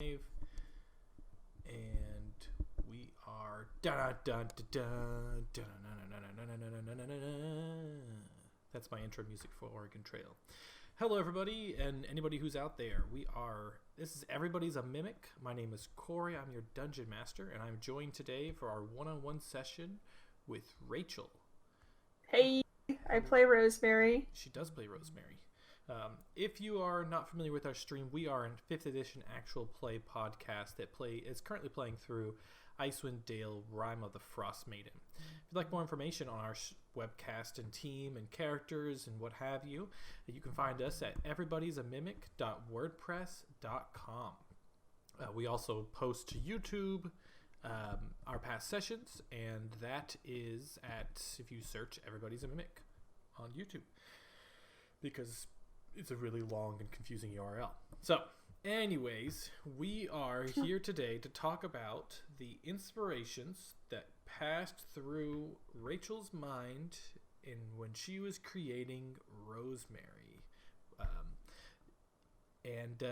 And we are that's my intro music for Oregon Trail. Hello everybody and anybody who's out there. This is Everybody's a Mimic. My name is Corey. I'm your dungeon master, and I'm joined today for our one-on-one session with Rachel. Hey, I play Rosemary. She does play Rosemary. If you are not familiar with our stream, we are in 5th edition actual play podcast that is currently playing through Icewind Dale, Rime of the Frostmaiden. If you'd like more information on our webcast and team and characters and what have you, you can find us at everybody'samimic.wordpress.com. We also post to YouTube our past sessions, and that is if you search Everybody's a Mimic on YouTube, because it's a really long and confusing URL. So, anyways, we are here today to talk about the inspirations that passed through Rachel's mind when she was creating Rosemary. And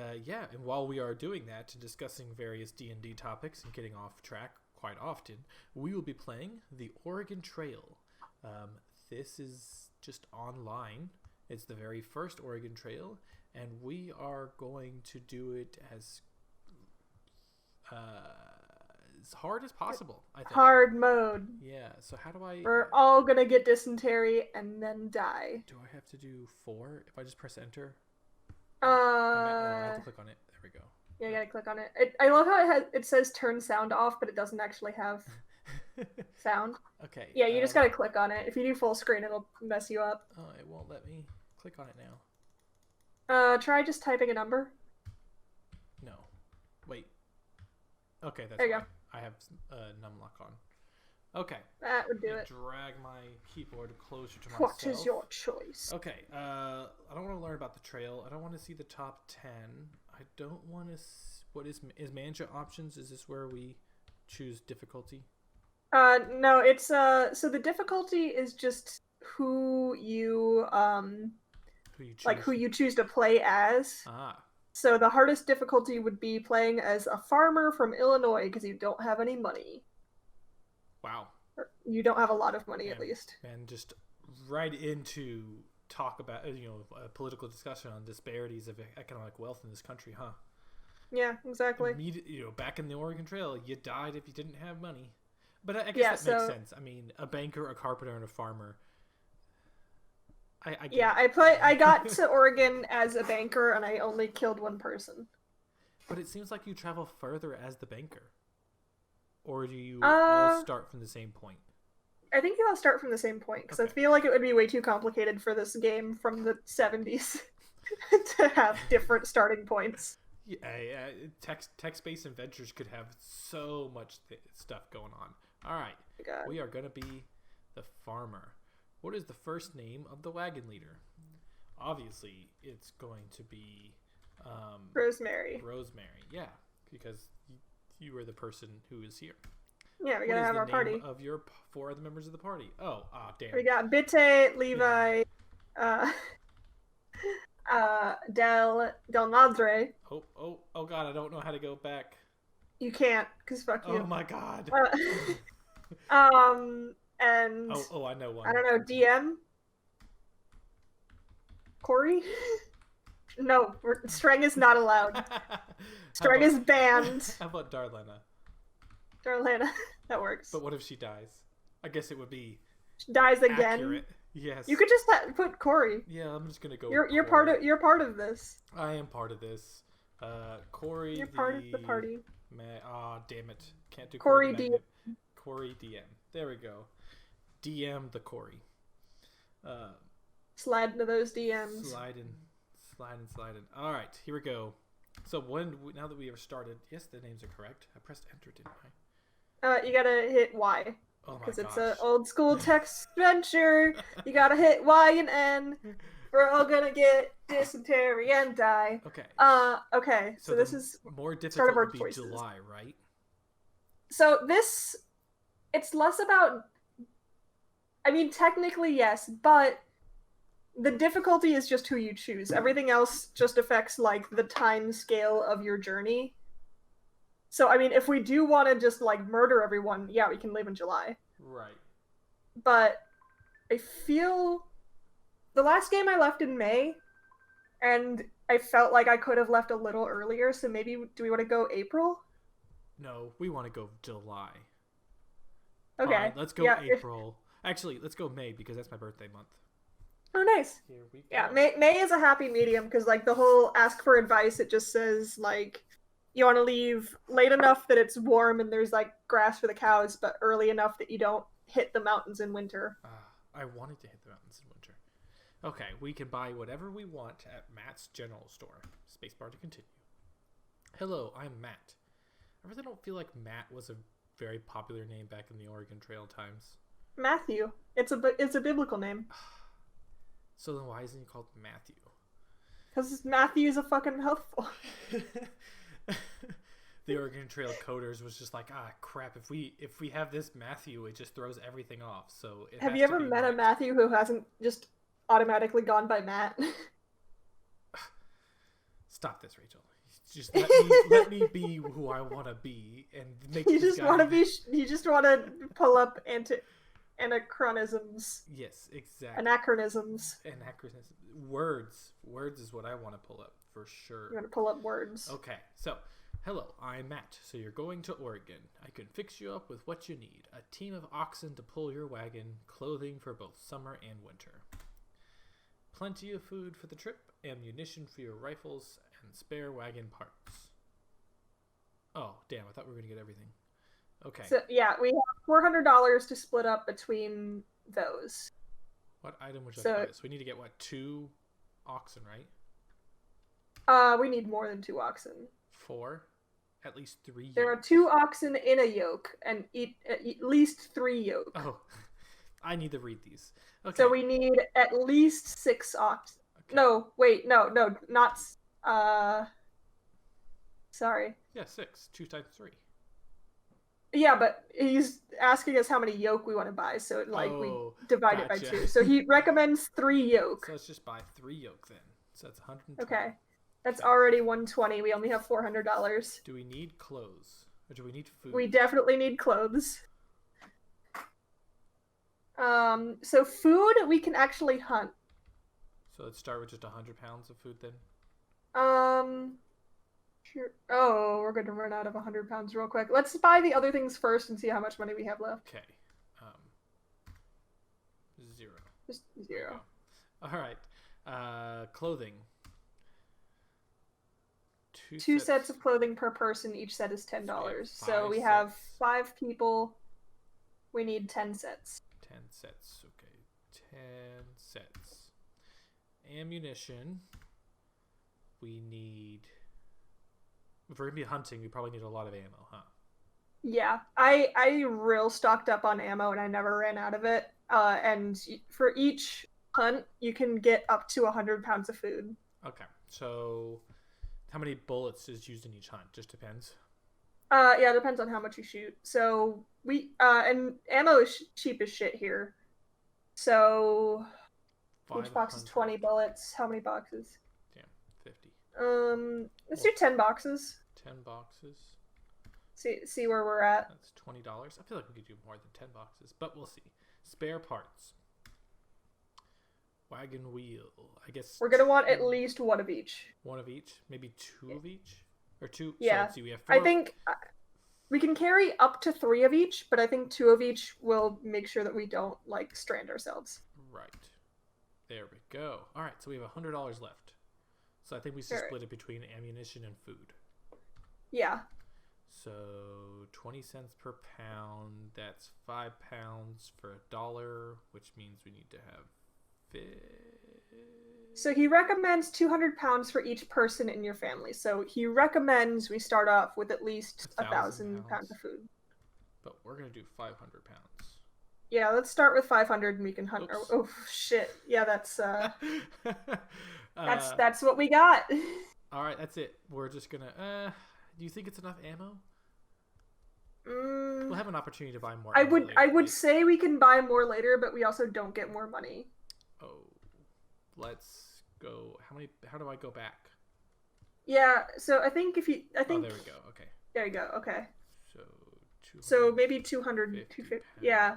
while we are doing that and discussing various D&D topics and getting off track quite often, we will be playing the Oregon Trail. This is just online. It's the very first Oregon Trail, and we are going to do it as hard as possible, I think. Hard mode. Yeah, so how do I... We're all gonna get dysentery and then die. Do I have to do 4 if I just press enter? I have to click on it. There we go. Yeah, you gotta click on it. I love how it says turn sound off, but it doesn't actually have sound. Okay. Yeah, you just gotta click on it. If you do full screen, it'll mess you up. Oh, it won't let me click on it now. Try just typing a number. No. Wait. Okay, that's there you fine. go. I have numlock on. Okay. That would do it. Drag my keyboard closer to myself. What is your choice? Okay. I don't want to learn about the trail. I don't want to see the top 10. I don't want to... What is manager options? Is this where we choose difficulty? No, it's so the difficulty is just who you choose to play as. Ah. So the hardest difficulty would be playing as a farmer from Illinois because you don't have any money. Wow. Or you don't have a lot of money, at least. And just right into talk about a political discussion on disparities of economic wealth in this country, huh? Yeah, exactly. Back in the Oregon Trail, you died if you didn't have money. But I guess that makes sense. I mean, a banker, a carpenter, and a farmer. I got to Oregon as a banker, and I only killed one person. But it seems like you travel further as the banker. Or do you all start from the same point? I think you all start from the same point, because I feel like it would be way too complicated for this game from the 70s to have different starting points. Yeah, text-based adventures could have so much stuff going on. All right, we are going to be the farmer. What is the first name of the wagon leader? Obviously, it's going to be... Rosemary. Rosemary, yeah, because you are the person who is here. Yeah, we gotta have our party. What is the name of your 4 other members of the party? Oh, damn. We got Bitte, Levi, Del Madre. Oh god, I don't know how to go back. You can't, because fuck you. Oh my god. And... Oh, I know one. I don't know, DM? Corey? No, Streng is not allowed. Streng is banned. How about Darlena? Darlena, that works. But what if she dies? I guess it would be... She dies again? Accurate. Yes. You could just put Corey. Yeah, I'm just gonna go You're part of this. I am part of this. Corey. You're part of the party. Damn it. Can't do Corey DM. Corey DM. There we go. DM the Corey. Slide into those DMs. Slide in. All right, here we go. So now that we have started, yes, the names are correct. I pressed enter, didn't I? You gotta hit Y. Oh my Because it's gosh. an old school text adventure. You gotta hit Y and N. We're all gonna get dysentery and die. Okay. Okay. So this is more difficult would be choices. July, right? So it's less about... I mean, technically, yes, but the difficulty is just who you choose. Everything else just affects, like, the time scale of your journey. So I mean, if we do want to just like murder everyone, yeah, we can leave in July. Right. But I feel the last game I left in May, and I felt like I could have left a little earlier. So maybe do we want to go April? No, we want to go July. Okay. Fine, let's go April. Actually, let's go May because that's my birthday month. Oh, nice. Here we go. Yeah, May is a happy medium because like the whole ask for advice, it just says like you want to leave late enough that it's warm and there's like grass for the cows, but early enough that you don't hit the mountains in winter. I wanted to hit the mountains in winter. Okay, we can buy whatever we want at Matt's General Store. Spacebar to continue. Hello, I'm Matt. I really don't feel like Matt was a very popular name back in the Oregon Trail times. Matthew. It's a biblical name. So then why isn't he called Matthew? Because Matthew's a fucking mouthful. The Oregon Trail coders was just like, crap, if we have this Matthew, it just throws everything off. So have you ever met a Matthew who hasn't just automatically gone by Matt? Stop this, Rachel. Just let me be who I want to be and make you just want to pull up anachronisms. Yes, exactly. Anachronisms. Words is what I want to pull up for sure. You want to pull up words. Okay, so hello, I'm Matt. So you're going to Oregon. I can fix you up with what you need. A team of oxen to pull your wagon, clothing for both summer and winter. Plenty of food for the trip, ammunition for your rifles, and spare wagon parts. Oh, damn, I thought we were going to get everything. Okay. So, yeah, we have $400 to split up between those. What item would you like to buy? So we need to get, 2 oxen, right? We need more than 2 oxen. 4? At least 3 There are 2 oxen in a yoke, and at least 3 yoke. Oh, I need to read these. Okay. So we need at least 6 oxen. Okay. No, wait, no, not... Sorry. Yeah, 6. 2 times 3. Yeah, but he's asking us how many yoke we want to buy, so we divide it by 2. So he recommends 3 yoke. So let's just buy 3 yoke then. So that's 120. Okay. That's already $120. We only have $400. Do we need clothes? Or do we need food? We definitely need clothes. So food we can actually hunt. So let's start with just 100 pounds of food then? Sure. Oh, we're going to run out of 100 pounds real quick. Let's buy the other things first and see how much money we have left. Okay. 0. Just 0. All right. Clothing. 2 sets of clothing per person. Each set is $10. So we have 5 people. We need 10 sets. 10 sets. Okay. 10 sets. Ammunition. We need... If we're going to be hunting, we probably need a lot of ammo, huh? Yeah. I real stocked up on ammo and I never ran out of it. And for each hunt, you can get up to 100 pounds of food. Okay. So how many bullets is used in each hunt? Just depends. Yeah, it depends on how much you shoot. So we and ammo is cheap as shit here. So each box is 20 bullets. How many boxes? Damn, 50. Let's do 10 boxes. 10 boxes. See where we're at. That's $20. I feel like we could do more than 10 boxes, but we'll see. Spare parts. Wagon wheel. I guess we're gonna want at least 1 of each. 1 of each, maybe 2 of each, or 2. Yeah. So let's see, we have 4. I think we can carry up to 3 of each, but I think 2 of each will make sure that we don't strand ourselves. Right. There we go. All right, so we have $100 left. So I think we should split it between ammunition and food. Yeah. So 20 cents per pound. That's 5 pounds for $1, which means we need to have. So he recommends 200 pounds for each person in your family. So he recommends we start off with at least 1,000 pounds of food. But we're gonna do 500 pounds. Yeah, let's start with 500 and we can hunt. Oh shit! Yeah, that's that's what we got. All right, that's it. We're just gonna. Do you think it's enough ammo? We'll have an opportunity to buy more. I would say we can buy more later, but we also don't get more money. Oh, let's go. How do I go back? Yeah, so I think Oh, there we go. Okay. There you go. Okay. So So maybe 200, 250. pounds. Yeah.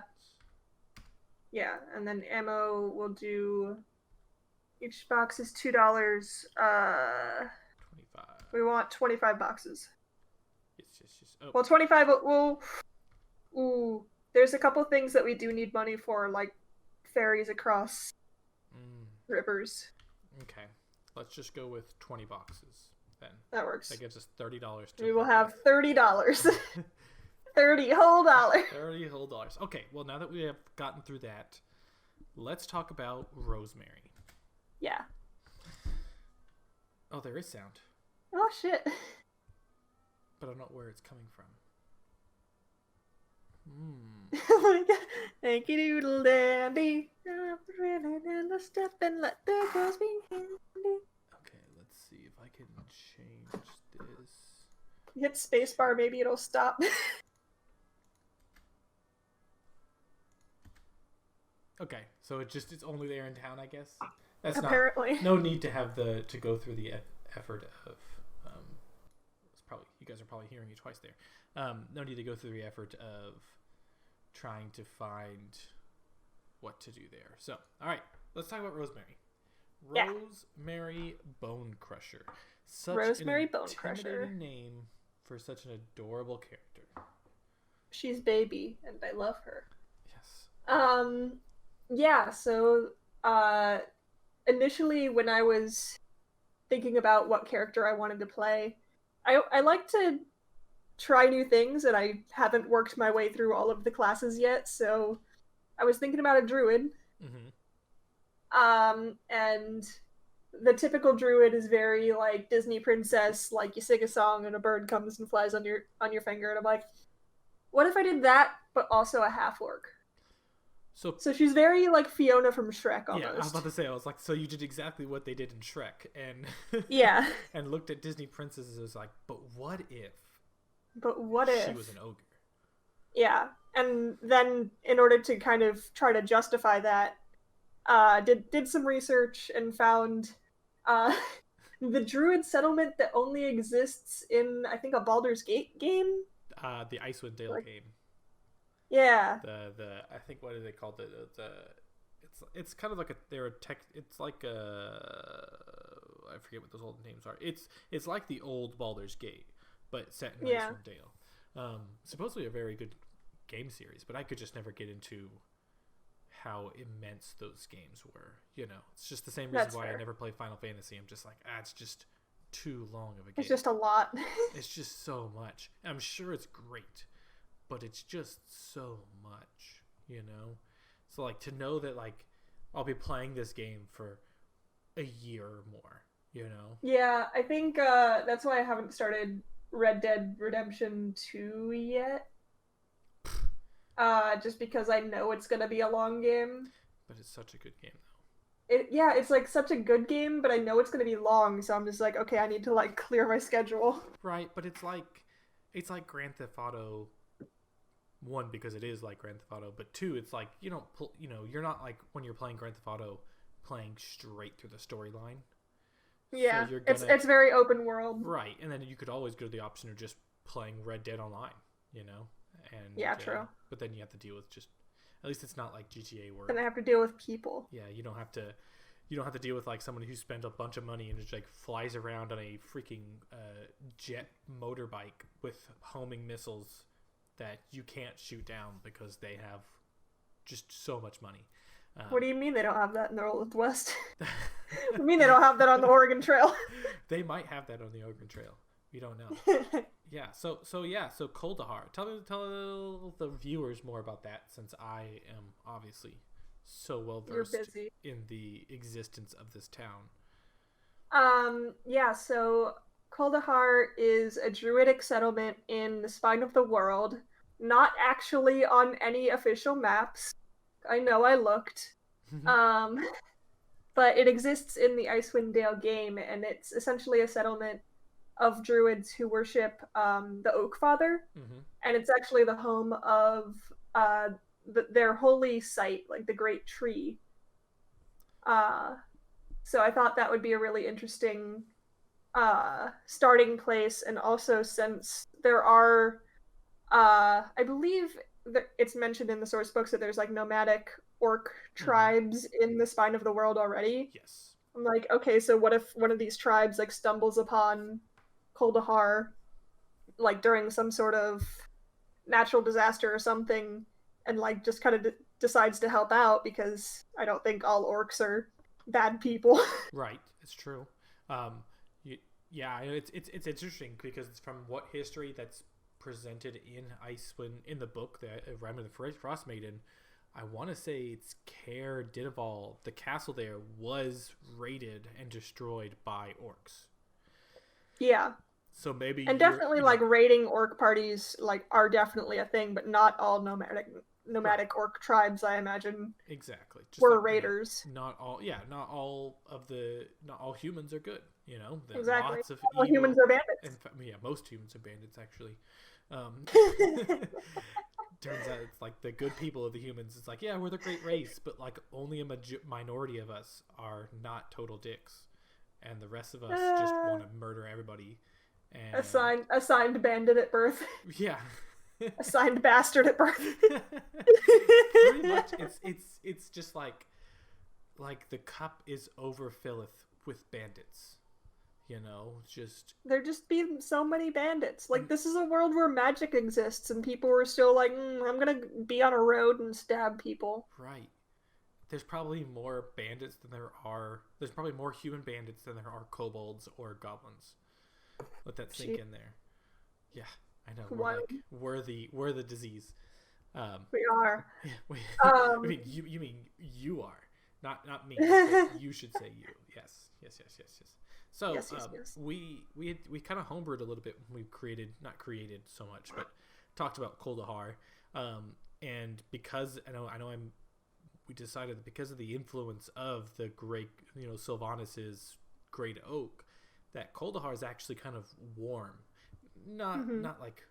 Yeah. And then ammo will do. Each box is $2. 25. We want 25 boxes. Yes. Oh. Well, 25. Well, ooh. There's a couple things that we do need money for, like ferries across rivers. Okay. Let's just go with 20 boxes then. That works. That gives us $30 to We will have $30. 30 whole dollars. 30 whole dollars. Okay, well, now that we have gotten through that, let's talk about Rosemary. Yeah. Oh, there is sound. Oh, shit. But I don't know where it's coming from. Oh my god. Thank you, doodle dandy. Step and let the girls be handy. Okay, let's see if I can change this. Hit spacebar, maybe it'll stop. Okay, so it's only there in town, I guess. That's apparently no need to have to go through the effort of it's probably, you guys are probably hearing me twice there. No need to go through the effort of trying to find what to do there. So, all right, let's talk about Rosemary. Yeah. Rosemary Bonecrusher. Rosemary an Bonecrusher. intimidating name for such an adorable character. She's baby, and I love her. Yes. Yeah, so initially when I was thinking about what character I wanted to play, I like to try new things, and I haven't worked my way through all of the classes yet, so I was thinking about a druid. And the typical druid is very like Disney princess, like you sing a song and a bird comes and flies on your finger, and I'm like, what if I did that but also a half orc? So she's very like Fiona from Shrek almost. Yeah, I was about to say, I was like, so you did exactly what they did in Shrek, and yeah, and looked at Disney princesses and was like, but what if she was an ogre? Yeah, and then in order to kind of try to justify that, did some research and found the druid settlement that only exists in, I think, a Baldur's Gate game. The Icewind Dale game. Yeah. I think, what do they call it? It's kind of like it's like I forget what those old names are. It's like the old Baldur's Gate, but set in Icewind Dale. Supposedly a very good game series, but I could just never get into how immense those games were. You know, it's just the same reason why I never play Final Fantasy. I'm just like, it's just too long of a game. It's just a lot. It's just so much. I'm sure it's great, but it's just so much, you know? So, like, to know that, like, I'll be playing this game for a year or more, you know? Yeah, I think that's why I haven't started Red Dead Redemption 2 yet. Just because I know it's going to be a long game. But it's such a good game, though. It's like such a good game, but I know it's going to be long, so I'm just like, okay, I need to like clear my schedule. Right, but it's like Grand Theft Auto 1, because it is like Grand Theft Auto, but 2, it's like you're not like when you're playing Grand Theft Auto playing straight through the storyline. Yeah, so it's very open world. Right, and then you could always go to the option of just playing Red Dead Online, you know? And yeah, true. But then you have to deal with at least it's not like GTA where then I have to deal with people. Yeah, you don't have to deal with like someone who spent a bunch of money and just like flies around on a freaking jet motorbike with homing missiles that you can't shoot down because they have just so much money. What do you mean they don't have that in the Old West? What do you mean they don't have that on the Oregon Trail? They might have that on the Oregon Trail. We don't know. Yeah. So Kuldahar. Tell the viewers more about that, since I am obviously so well versed in the existence of this town. Yeah. So Kuldahar is a druidic settlement in the spine of the world, not actually on any official maps. I know I looked. But it exists in the Icewind Dale game, and it's essentially a settlement of druids who worship the Oak Father, and it's actually the home of their holy site, like the Great Tree. So I thought that would be a really interesting starting place, and also since there are, I believe it's mentioned in the source books that there's like nomadic orc tribes in the spine of the world already. Yes. I'm like, okay, so what if one of these tribes like stumbles upon Kuldahar like during some sort of natural disaster or something, and like just kind of decides to help out, because I don't think all orcs are bad people. Right. It's true. Um, you, yeah, it's interesting because it's from what history that's presented in Icewind in the book, the Rime of the Frostmaiden. I want to say it's Caer Dineval. The castle there was raided and destroyed by orcs. Yeah. So maybe And definitely like raiding orc parties like are definitely a thing, but not all nomadic orc tribes, I imagine. Exactly. Just were like, raiders. Not all humans are good, Exactly. Lots of all evil. Humans are bandits. Most humans are bandits actually. Turns out it's like the good people of the humans. It's like, yeah, we're the great race, but like only a minority of us are not total dicks, and the rest of us just want to murder everybody. And assigned bandit at birth. Yeah. Assigned bastard at birth. Pretty much, it's just like the cup is overfilleth with bandits. There just be so many bandits. Like, this is a world where magic exists, and people are still like, I'm gonna be on a road and stab people. Right. There's probably more bandits than there are. There's probably more human bandits than there are kobolds or goblins. Let that sink in there. Yeah, I know. We're the disease. We are. I mean, you mean you are, not me. You should say you. Yes. So yes. we kind of homebrewed a little bit when we not created so much, but talked about Kuldahar, and because we decided that because of the influence of the great, Sylvanas' great oak, that Kuldahar is actually kind of warm, not like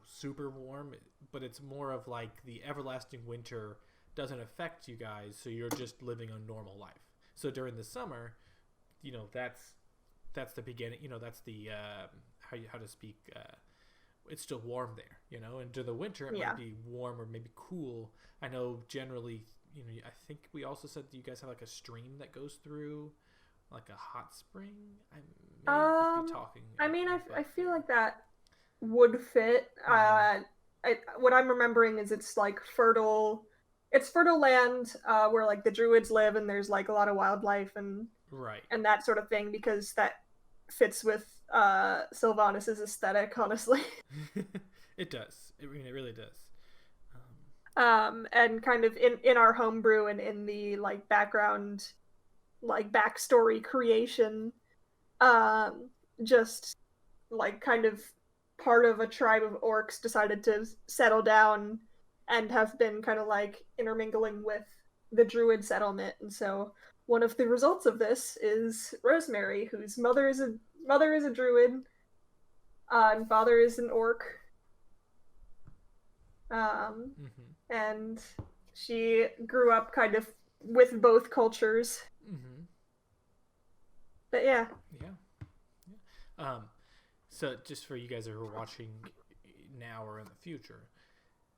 super warm, but it's more of like the everlasting winter doesn't affect you guys, so you're just living a normal life. So during the summer, that's the beginning. That's the how to speak. It's still warm there, and during the winter it might be warm or maybe cool. I know generally, I think we also said that you guys have like a stream that goes through, like a hot spring. I may just be talking. I mean, I feel like that would fit. What I'm remembering is it's like fertile. It's fertile land where like the druids live, and there's like a lot of wildlife and that sort of thing, because that fits with Sylvanas' aesthetic, honestly. It does. It really does. And kind of in our homebrew and in the like background, like backstory creation, just like kind of part of a tribe of orcs decided to settle down and have been kind of like intermingling with the druid settlement, and so one of the results of this is Rosemary, whose mother is a druid, and father is an orc. And she grew up kind of with both cultures. But yeah. So just for you guys who are watching now or in the future,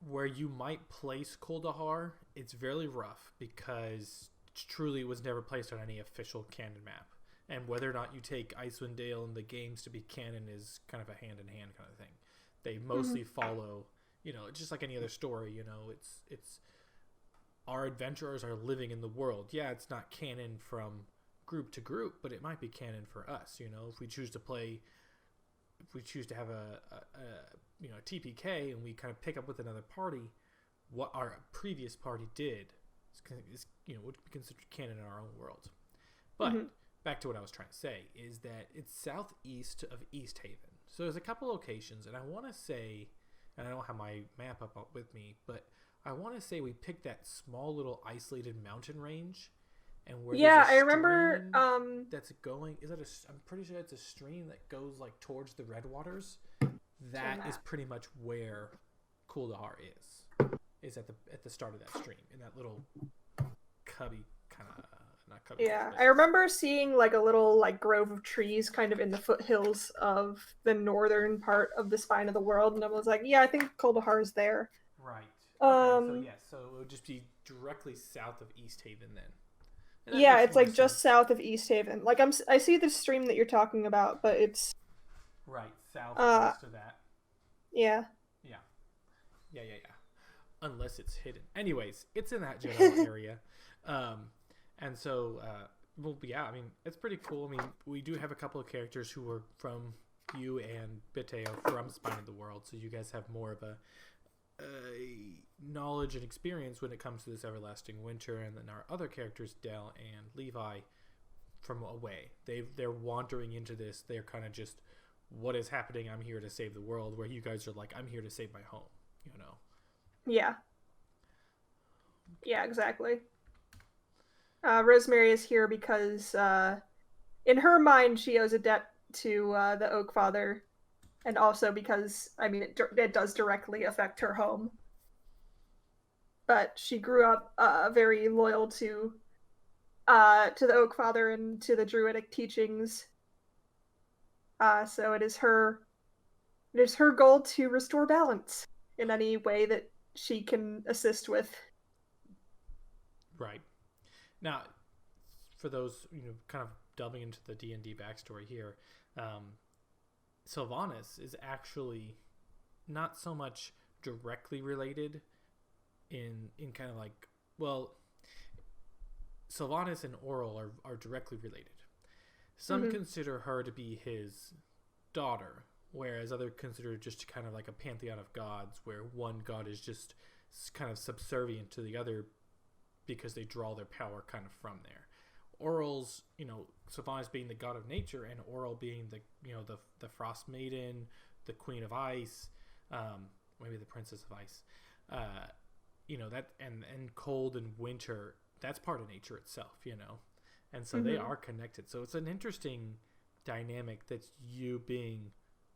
where you might place Kuldahar, it's very rough because truly it was never placed on any official canon map. And whether or not you take Icewind Dale in the games to be canon is kind of a hand-in-hand kind of thing. They mostly follow, just like any other story, it's our adventurers are living in the world. Yeah, it's not canon from group to group, but it might be canon for us, if we choose to have a TPK and we kind of pick up with another party, what our previous party did is would be considered canon in our own world. But back to what I was trying to say is that it's southeast of East Haven. So there's a couple locations, and I want to say, and I don't have my map up with me, but I want to say we picked that small little isolated mountain range. And where I remember that's going, I'm pretty sure it's a stream that goes like towards the Redwaters. That is pretty much where Kuldahar is at the start of that stream, in that little cubby kind of not covering. Yeah, I remember seeing like a little like grove of trees kind of in the foothills of the northern part of the spine of the world, and I was like, yeah, I think Koldahar's there. Right. Okay, so Um, yes, so it would just be directly south of East Haven then. And that yeah, makes it's more like just sense. south of East Haven. Like I see the stream that you're talking about, but it's Right, uh, southwest of that. yeah. Yeah. Yeah, yeah, yeah. Unless it's hidden. Anyways, it's in that general area. And so, well, yeah, I mean, it's pretty cool. I mean, we do have a couple of characters who are from you and Bite are from Spine of the World, so you guys have more of a knowledge and experience when it comes to this everlasting winter. And then our other characters, Dell and Levi, from away. They're wandering into this. They're kind of just, what is happening? I'm here to save the world. Where you guys are like, I'm here to save my home. You know. Yeah. Yeah, exactly. Rosemary is here because in her mind she owes a debt to the Oak Father, and also because, I mean, it does directly affect her home. But she grew up very loyal to the Oak Father and to the Druidic teachings. So it is her goal to restore balance in any way that she can assist with. Right. Now, for those, kind of delving into the D&D backstory here, Sylvanas is actually not so much directly related in kind of like, well, Sylvanas and Oral are directly related. Some consider her to be his daughter, whereas others consider just kind of like a pantheon of gods, where one god is just kind of subservient to the other because they draw their power kind of from there. Oral's, Sylvanas being the god of nature, and Oral being the Frostmaiden, the Queen of Ice, maybe the Princess of Ice. That and cold and winter, that's part of nature itself, and so they are connected. So it's an interesting dynamic that you, being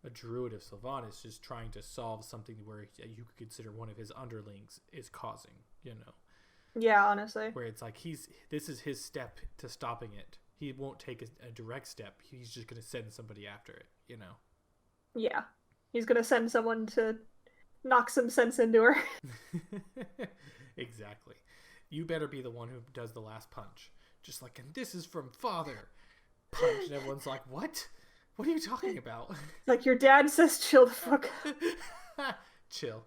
a druid of Sylvanas, just trying to solve something where you could consider one of his underlings is causing, Yeah, honestly. where it's like this is his step to stopping it. He won't take a direct step. He's just going to send somebody after it, Yeah. He's gonna send someone to knock some sense into her. Exactly. You better be the one who does the last punch. Just like, and this is from father. Punch, and everyone's like, what? What are you talking about? Like, your dad says chill the fuck up. Chill.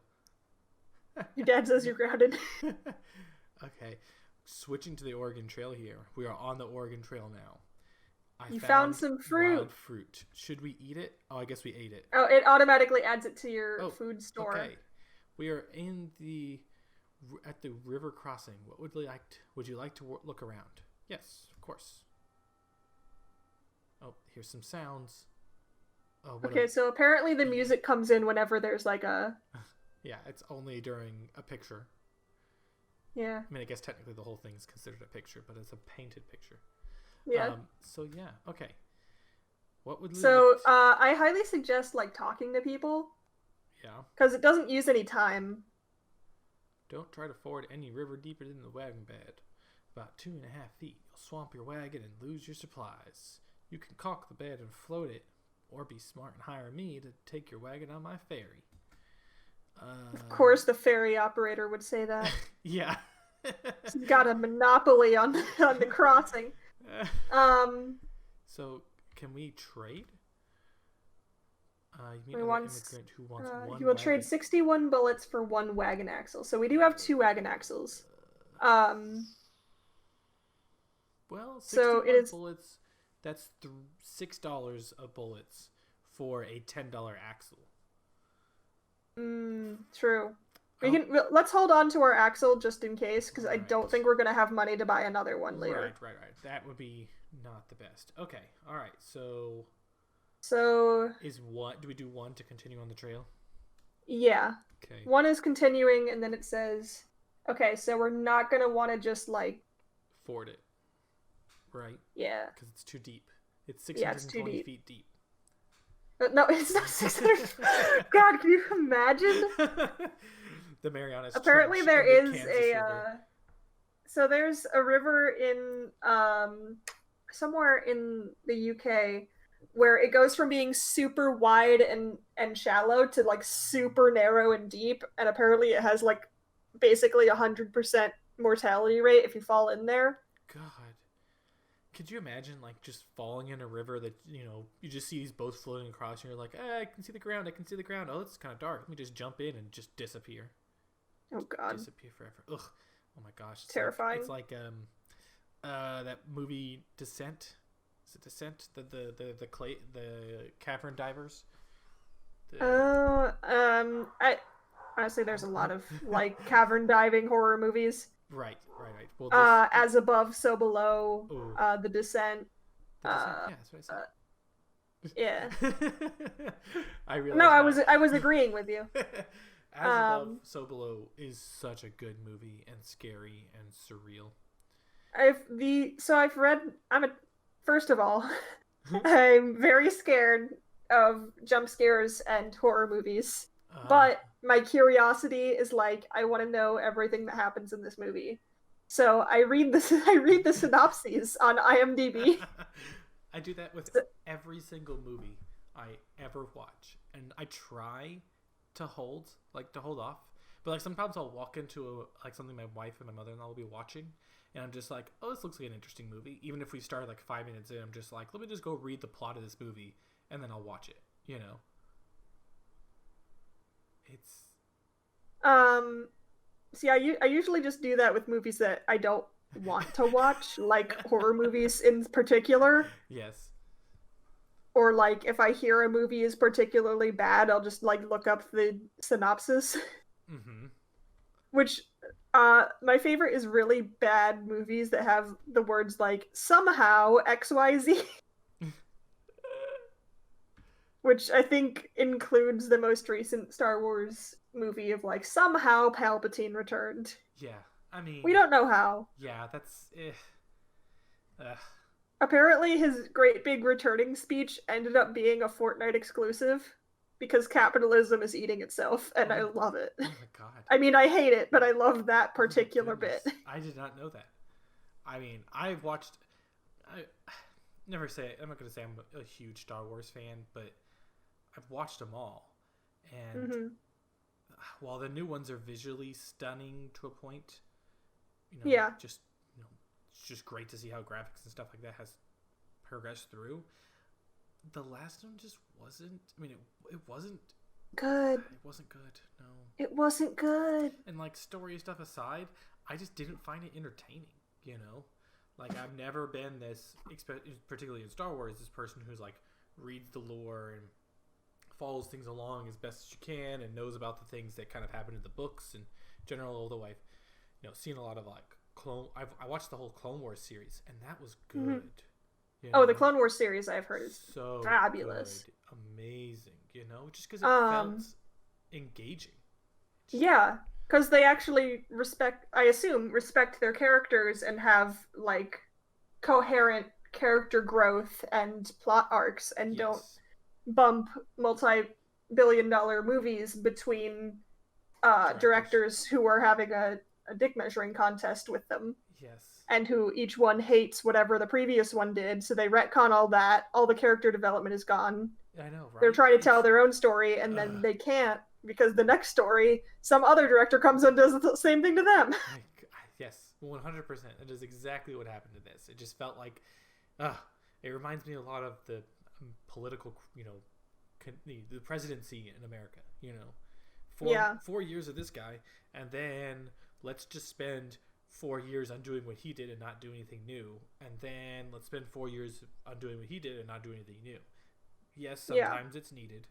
Your dad says you're grounded. Okay. Switching to the Oregon Trail here. We are on the Oregon Trail now. You found some fruit. Wild fruit. Should we eat it? Oh, I guess we ate it. Oh, it automatically adds it to your food store. Okay. We are at the river crossing. What would you like to look around? Yes, of course. Oh, here's some sounds. Oh, okay, so apparently the music comes in whenever there's like a... Yeah, it's only during a picture. Yeah. I mean, I guess technically the whole thing is considered a picture, but it's a painted picture. Yeah. So yeah, okay. What would I highly suggest like talking to people. Yeah. Because it doesn't use any time. Don't try to ford any river deeper than the wagon bed. About 2.5 feet, you'll swamp your wagon and lose your supplies. You can caulk the bed and float it, or be smart and hire me to take your wagon on my ferry. Of course, the ferry operator would say that. Yeah. He's got a monopoly on the crossing. So, can we trade? You He mean wants, immigrant who wants one he will wagon? trade 61 bullets for 1 wagon axle. So we do have 2 wagon axles. Well, 61 so it is bullets. That's $6 of bullets for a $10 axle. True. Let's hold on to our axle just in case, because I don't think we're gonna have money to buy another one later. Right. That would be not the best. Okay. All right. So do we do 1 to continue on the trail? Yeah. Okay. 1 is continuing, and then it says, okay, so we're not gonna want to just like ford it, right? Yeah. Because it's too deep. It's 620 feet deep. No, it's not 600. God, can you imagine? The Marianas. Apparently, there is So there's a river in somewhere in the UK where it goes from being super wide and shallow to like super narrow and deep, and apparently it has like basically 100% mortality rate if you fall in there. God. Could you imagine like just falling in a river that you just see these boats floating across and you're like, I can see the ground, I can see the ground. Oh, it's kind of dark. Let me just jump in and just disappear. Oh God. Disappear forever. Ugh. Oh my gosh. Terrifying. It's like that movie Descent. Is it Descent? The cavern divers. I honestly there's a lot of like cavern diving horror movies. Right. Well, As Above, So Below, The Descent. The Descent? Yeah, that's what I said. Yeah. I realized. No, I was agreeing with you. As Above, So Below is such a good movie and scary and surreal. First of all, I'm very scared of jump scares and horror movies. But my curiosity is like, I want to know everything that happens in this movie. So I read the synopses on IMDb. I do that with every single movie I ever watch, and I try to hold off. But like sometimes I'll walk into something my wife and my mother-in-law will be watching, and I'm just like, oh, this looks like an interesting movie. Even if we start like 5 minutes in, I'm just like, let me just go read the plot of this movie, and then I'll watch it. It's See, I usually just do that with movies that I don't want to watch, like horror movies in particular. Yes. Or like if I hear a movie is particularly bad, I'll just like look up the synopsis. Mm-hmm. Which my favorite is really bad movies that have the words like somehow XYZ. Which I think includes the most recent Star Wars movie of like somehow Palpatine returned. Yeah, I mean, we don't know how. Yeah, that's Apparently his great big returning speech ended up being a Fortnite exclusive because capitalism is eating itself, and I love it. Oh my God. I mean, I hate it, but I love that particular bit. I did not know that. I mean, I'm not going to say I'm a huge Star Wars fan, but I've watched them all, and while the new ones are visually stunning to a point, it's just great to see how graphics and stuff like that has progressed through. The last one just wasn't. I mean, it wasn't good. It wasn't good. No, it wasn't good. And like story stuff aside, I just didn't find it entertaining. Like I've never been this, particularly in Star Wars, this person who's like reads the lore and follows things along as best as you can and knows about the things that kind of happen in the books in general. Although I've seen a lot of like I watched the whole Clone Wars series, and that was good. Oh, the Clone Wars series I've heard is so fabulous, good. Amazing. Just because it felt engaging. Yeah, because they actually respect their characters and have like coherent character growth and plot arcs, and don't bump multi-billion-dollar movies between directors who are having a dick measuring contest with them. Yes. And who each one hates whatever the previous one did, so they retcon all that. All the character development is gone. I know, right? They're trying to tell their own story, and then they can't, because the next story, some other director comes and does the same thing to them. Yes, 100%. It is exactly what happened to this. It just felt like, it reminds me a lot of the political, the presidency in America. 4 years of this guy, and then let's just spend 4 years on doing what he did and not do anything new, and then let's spend 4 years on doing what he did and not do anything new. Yes, sometimes it's needed.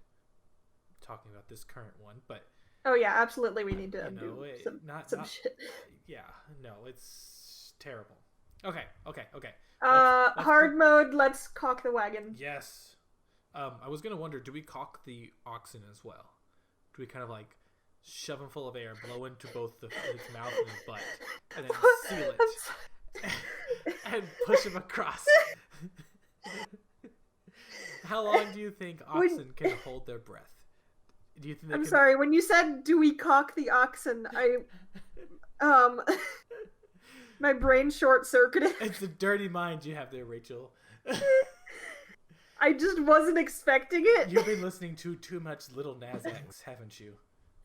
Talking about this current one, but oh yeah, absolutely, we need to do some shit. Yeah, no, it's terrible. Okay. Hard mode. Let's cock the wagon. Yes. I was gonna wonder, do we cock the oxen as well? Do we kind of like shove him full of air, blow into both his mouth and his butt, and then seal it, and push him across? How long do you think oxen can hold their breath? Do you think? Sorry, when you said, "Do we cock the oxen?" My brain short-circuited. It's the dirty mind you have there, Rachel. I just wasn't expecting it. You've been listening to too much Little Nas X, haven't you?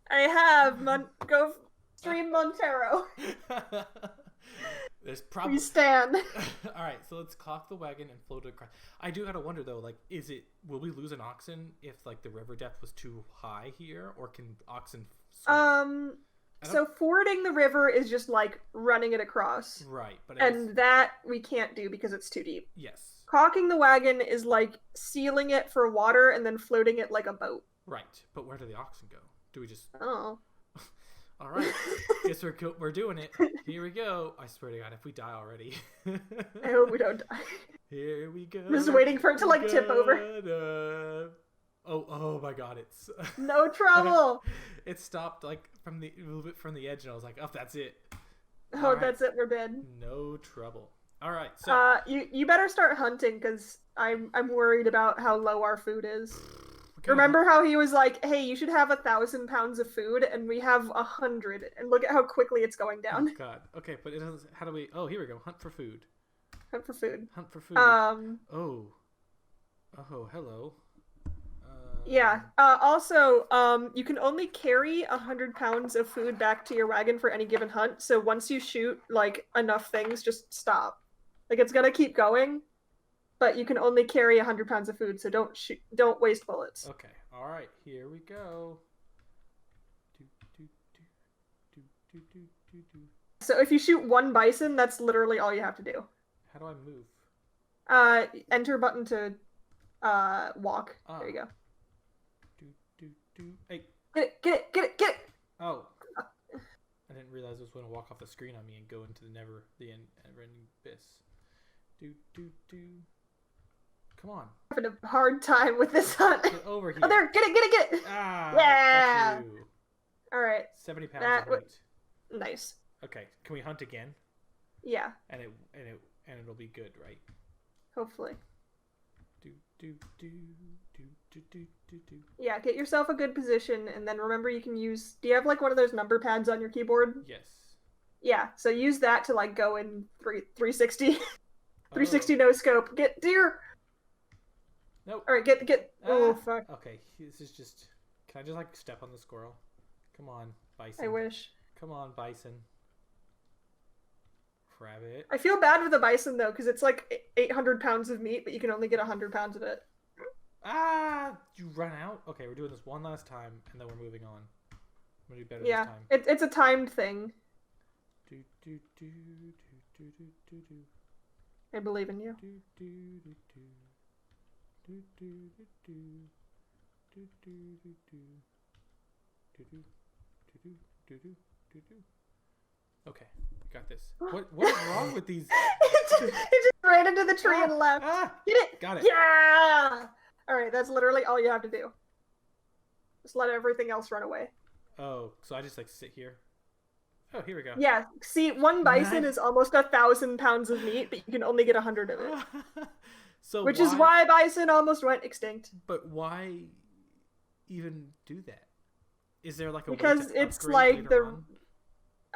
I have. Go stream Montero. There's probably. We stand. All right, so let's clock the wagon and float it across. I do gotta wonder though, like, will we lose an oxen if like the river depth was too high here, or can oxen swim? So fording the river is just like running it across. Right, but that we can't do because it's too deep. Yes. Caulking the wagon is like sealing it for water and then floating it like a boat. Right, but where do the oxen go? Do we just? Oh. All right, guess we're doing it. Here we go. I swear to God, if we die already. I hope we don't die. Here we go. Just waiting for it to like tip over. Oh my God, it's no trouble. It stopped like a little bit from the edge, and I was like, oh, that's it. Oh, right. That's it. We're dead. No trouble. All right, so you better start hunting because I'm worried about how low our food is. Remember how he was like, "Hey, you should have 1,000 pounds of food," and we have 100, and look at how quickly it's going down. Oh God. Okay, but it doesn't. How do we? Oh, here we go. Hunt for food. Hunt for food. Hunt for food. Oh, hello. Yeah. Also, you can only carry 100 pounds of food back to your wagon for any given hunt. So once you shoot like enough things, just stop. Like it's gonna keep going, but you can only carry 100 pounds of food. So don't waste bullets. Okay. All right. Here we go. So if you shoot one bison, that's literally all you have to do. How do I move? Enter button to walk. There you go. Hey. Get it! Oh. I didn't realize it was going to walk off the screen on me and go into the never-ending abyss. Come on. I'm having a hard time with this hunt. Get over here. Oh, there! Get it! Ah, yeah! Alright. 70 pounds of weight. Nice. Okay, can we hunt again? Yeah. And it'll be good, right? Hopefully. Yeah, get yourself a good position, and then remember you can use... Do you have, like, one of those number pads on your keyboard? Yes. Yeah, so use that to, like, go in 360. 360 no scope. Get deer! Nope. Alright, get... Oh, fuck. Okay, this is just... Can I just, like, step on the squirrel? Come on, bison. I wish. Come on, bison. Rabbit. I feel bad with the bison, though, because it's, like, 800 pounds of meat, but you can only get 100 pounds of it. Ah! You run out? Okay, we're doing this one last time, and then we're moving on. I'm gonna do better yeah, this time. It's a timed thing. I believe in you. Okay, got this. What is wrong with these? it just ran into the tree and left. Get it! Got it. Yeah! Alright, that's literally all you have to do. Just let everything else run away. Oh, so I just like sit here? Oh, here we go. Yeah, see, one bison is almost 1,000 pounds of meat, but you can only get 100 of it. Which is why bison almost went extinct. But why even do that? Is there like a because way to it's like the on?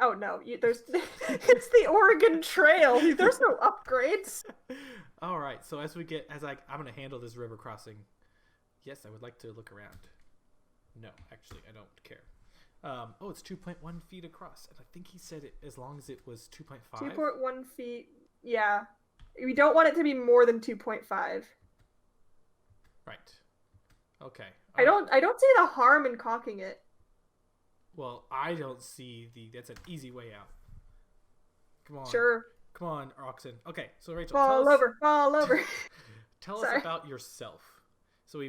Oh no, there's it's the Oregon Trail. There's no upgrades. All right, so I'm gonna handle this river crossing. Yes, I would like to look around. No, actually, I don't care. Oh, it's 2.1 feet across, and I think he said it as long as it was 2.5. 2.1 feet. Yeah, we don't want it to be more than 2.5. Right. Okay. I don't see the harm in caulking it. Well, I don't see that's an easy way out. Come on. Sure. Come on, oxen. Okay, so Rachel, fall over. Tell us about yourself. So we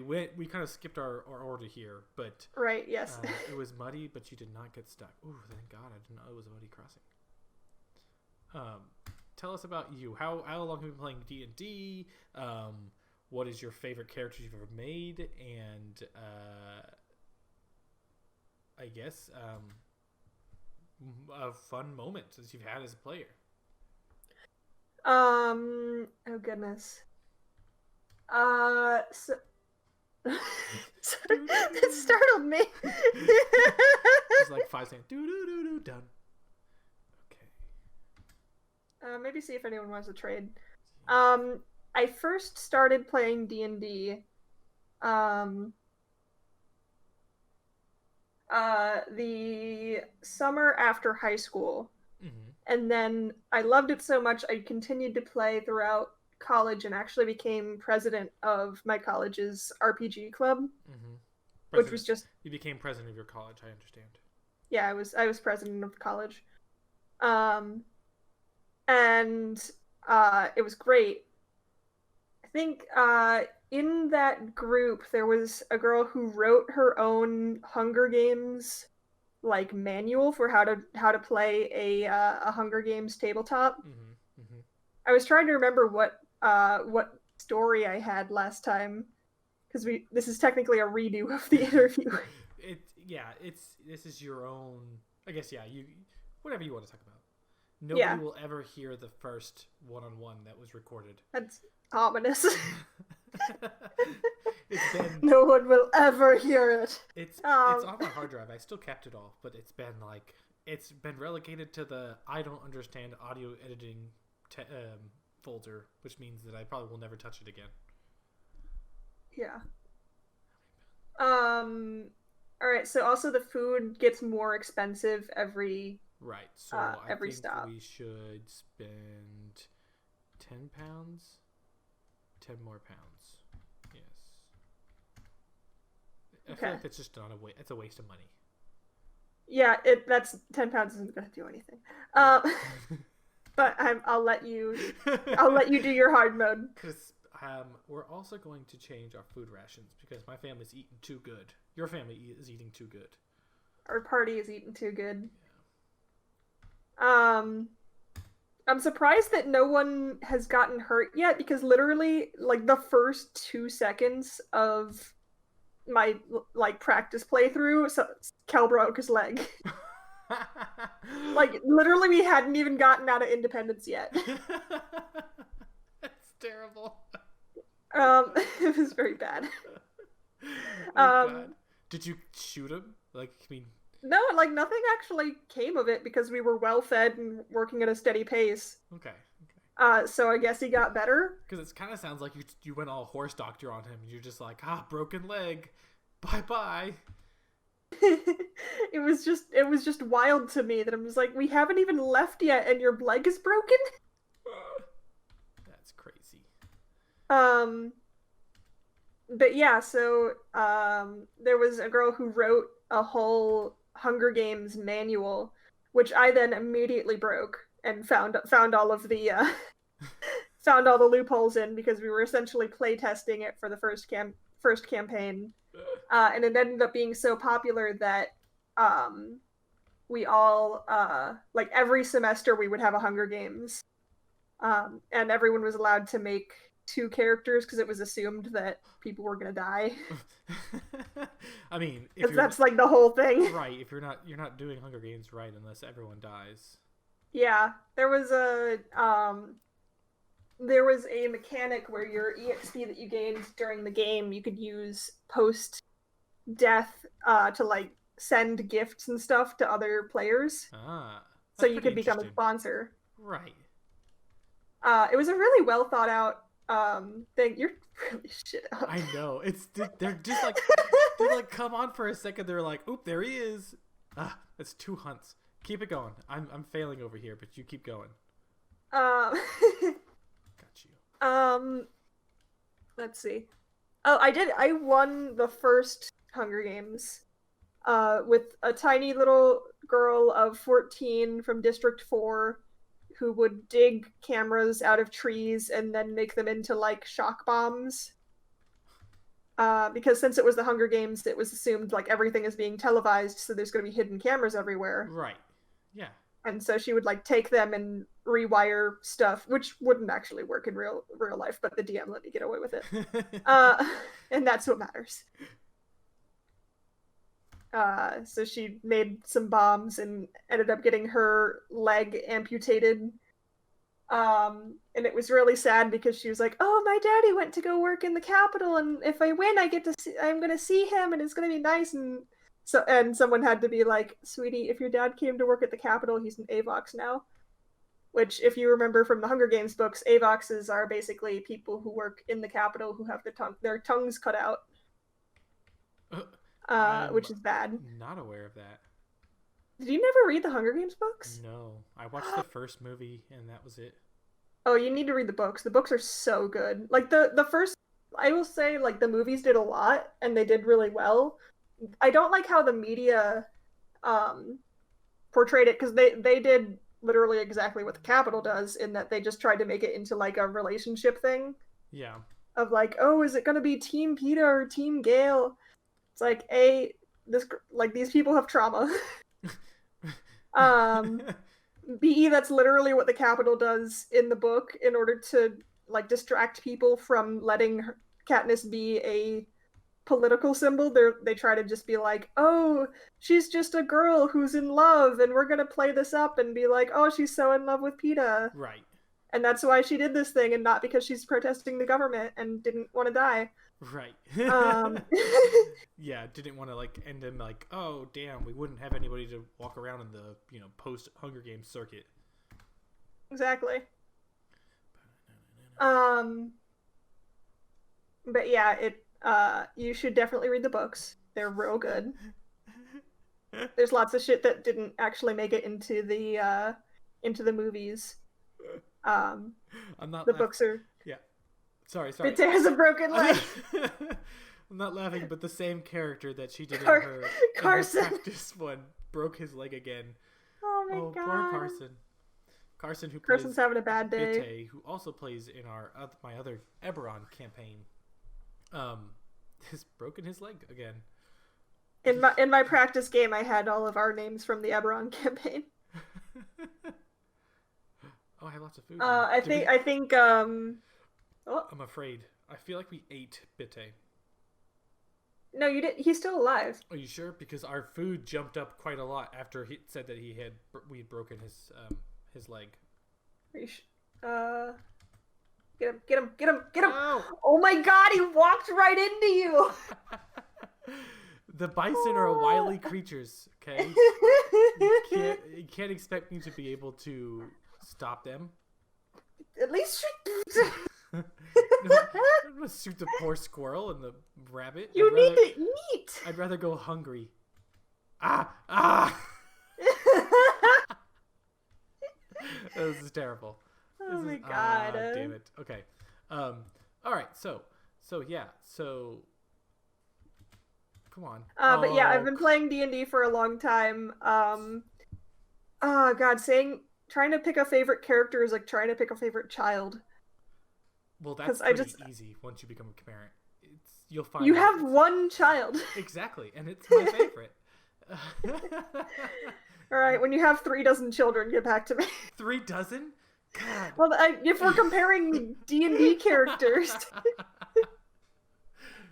kind of skipped our order here, but right, yes. It was muddy, but you did not get stuck. Ooh, thank God, I didn't know it was a muddy crossing. Tell us about you. How long have you been playing D&D? What is your favorite character you've ever made? And I guess a fun moment that you've had as a player. Oh goodness. So it startled me. It's like 5 seconds. Done. Okay. Maybe see if anyone wants to trade. I first started playing D&D the summer after high school. Mm-hmm. And then I loved it so much I continued to play throughout college and actually became president of my college's RPG club, which was just you became president of your college. I understand. Yeah, I was president of the college, and it was great. I think in that group there was a girl who wrote her own Hunger Games like manual for how to play a Hunger Games tabletop. I was trying to remember what story I had last time, because this is technically a redo of the interview. This is your own. I guess you whatever you want to talk about. Nobody will ever hear the first one-on-one that was recorded. That's ominous. No one will ever hear it. It's on my hard drive. I still kept it all, but it's been relegated to the I don't understand audio editing folder, which means that I probably will never touch it again. Yeah. All right. So also the food gets more expensive every So every I think stop. we should spend £10, 10 more pounds. Yes. I feel like that's just it's a waste of money. Yeah, that's £10 isn't going to do anything. But I'll let you do your hard mode. Because we're also going to change our food rations because my family's eating too good. Your family is eating too good. Our party is eating too good. Yeah. I'm surprised that no one has gotten hurt yet, because literally like the first 2 seconds of my like practice playthrough, Kel broke his leg. Like literally we hadn't even gotten out of Independence yet. That's terrible. It was very bad. God. Did you shoot him? No, like nothing actually came of it because we were well fed and working at a steady pace. Okay. So I guess he got better. Because it kind of sounds like you went all horse doctor on him. You're just like, broken leg, bye. It was just wild to me that I was like, we haven't even left yet, and your leg is broken. That's crazy. But yeah, so there was a girl who wrote a whole Hunger Games manual, which I then immediately broke and found all of the found all the loopholes in, because we were essentially play testing it for the first campaign, and it ended up being so popular that we all like every semester we would have a Hunger Games, and everyone was allowed to make 2 characters because it was assumed that people were gonna die. I mean, because that's like the whole thing, right? If you're not doing Hunger Games right unless everyone dies. Yeah, there was a mechanic where your EXP that you gained during the game you could use post death to like send gifts and stuff to other players. So you could become a sponsor. Right. It was a really well thought out thing. You're really shit up. I know. They're just like they like come on for a second. They're like, oop, there he is. That's 2 hunts. Keep it going. I'm failing over here, but you keep going. Got you. Let's see. Oh, I won the first Hunger Games with a tiny little girl of 14 from District 4 who would dig cameras out of trees and then make them into like shock bombs. Because since it was the Hunger Games, it was assumed like everything is being televised, so there's going to be hidden cameras everywhere. Right. Yeah. And so she would like take them and rewire stuff, which wouldn't actually work in real life, but the DM let me get away with it. And that's what matters. So she made some bombs and ended up getting her leg amputated. And it was really sad because she was like, "Oh, my daddy went to go work in the Capitol, and if I win, I'm gonna see him, and it's gonna be nice." And someone had to be like, "Sweetie, if your dad came to work at the Capitol, he's an AVOX now." which, if you remember from the Hunger Games books, Avoxes are basically people who work in the Capitol who have their tongues cut out, I'm which is bad. not aware of that. Did you never read the Hunger Games books? No, I watched the first movie and that was it. Oh, you need to read the books. The books are so good. Like the first, I will say, like the movies did a lot and they did really well. I don't like how the media portrayed it, because they did literally exactly what the Capitol does, in that they just tried to make it into like a relationship thing Yeah. of like, oh, is it going to be Team Peeta or Team Gale? It's like, these people have trauma. B, that's literally what the Capitol does in the book in order to like distract people from letting Katniss be a political symbol. They try to just be like, oh, she's just a girl who's in love, and we're gonna play this up and be like, oh, she's so in love with Peeta. Right. And that's why she did this thing, and not because she's protesting the government and didn't want to die. Right. Yeah, didn't want to like end him like, oh damn, we wouldn't have anybody to walk around in the, post Hunger Games circuit. Exactly. But yeah, you should definitely read the books. They're real good. There's lots of shit that didn't actually make it into the movies. I'm not. The books are. Yeah. Sorry. It has a broken leg. I'm not laughing, but the same character that she did in her practice one broke his leg again. Oh my god. Poor Carson. Carson's having a bad day. Bitte, who also plays in my other Eberron campaign, has broken his leg again. In my practice game, I had all of our names from the Eberron campaign. Oh, I have lots of food. I think. I'm afraid. I feel like we ate Bitte. No, you didn't. He's still alive. Are you sure? Because our food jumped up quite a lot after he said that we had broken his leg. Are you Get him! Ow. Oh my god, he walked right into you! The bison are wily creatures, okay? You can't expect me to be able to stop them. At least I'm gonna shoot the poor squirrel and the rabbit. You need to eat! I'd rather go hungry. Ah! This is terrible. Oh my god. Damn it. Okay. All right. So come on. But yeah, I've been playing D&D for a long time. God, trying to pick a favorite character is like trying to pick a favorite child. Well, that's pretty easy once you become a parent. You'll find you have one child. Exactly, and it's my favorite. All right, when you have 36 children, get back to me. 36? God. Well, if we're comparing D&D characters,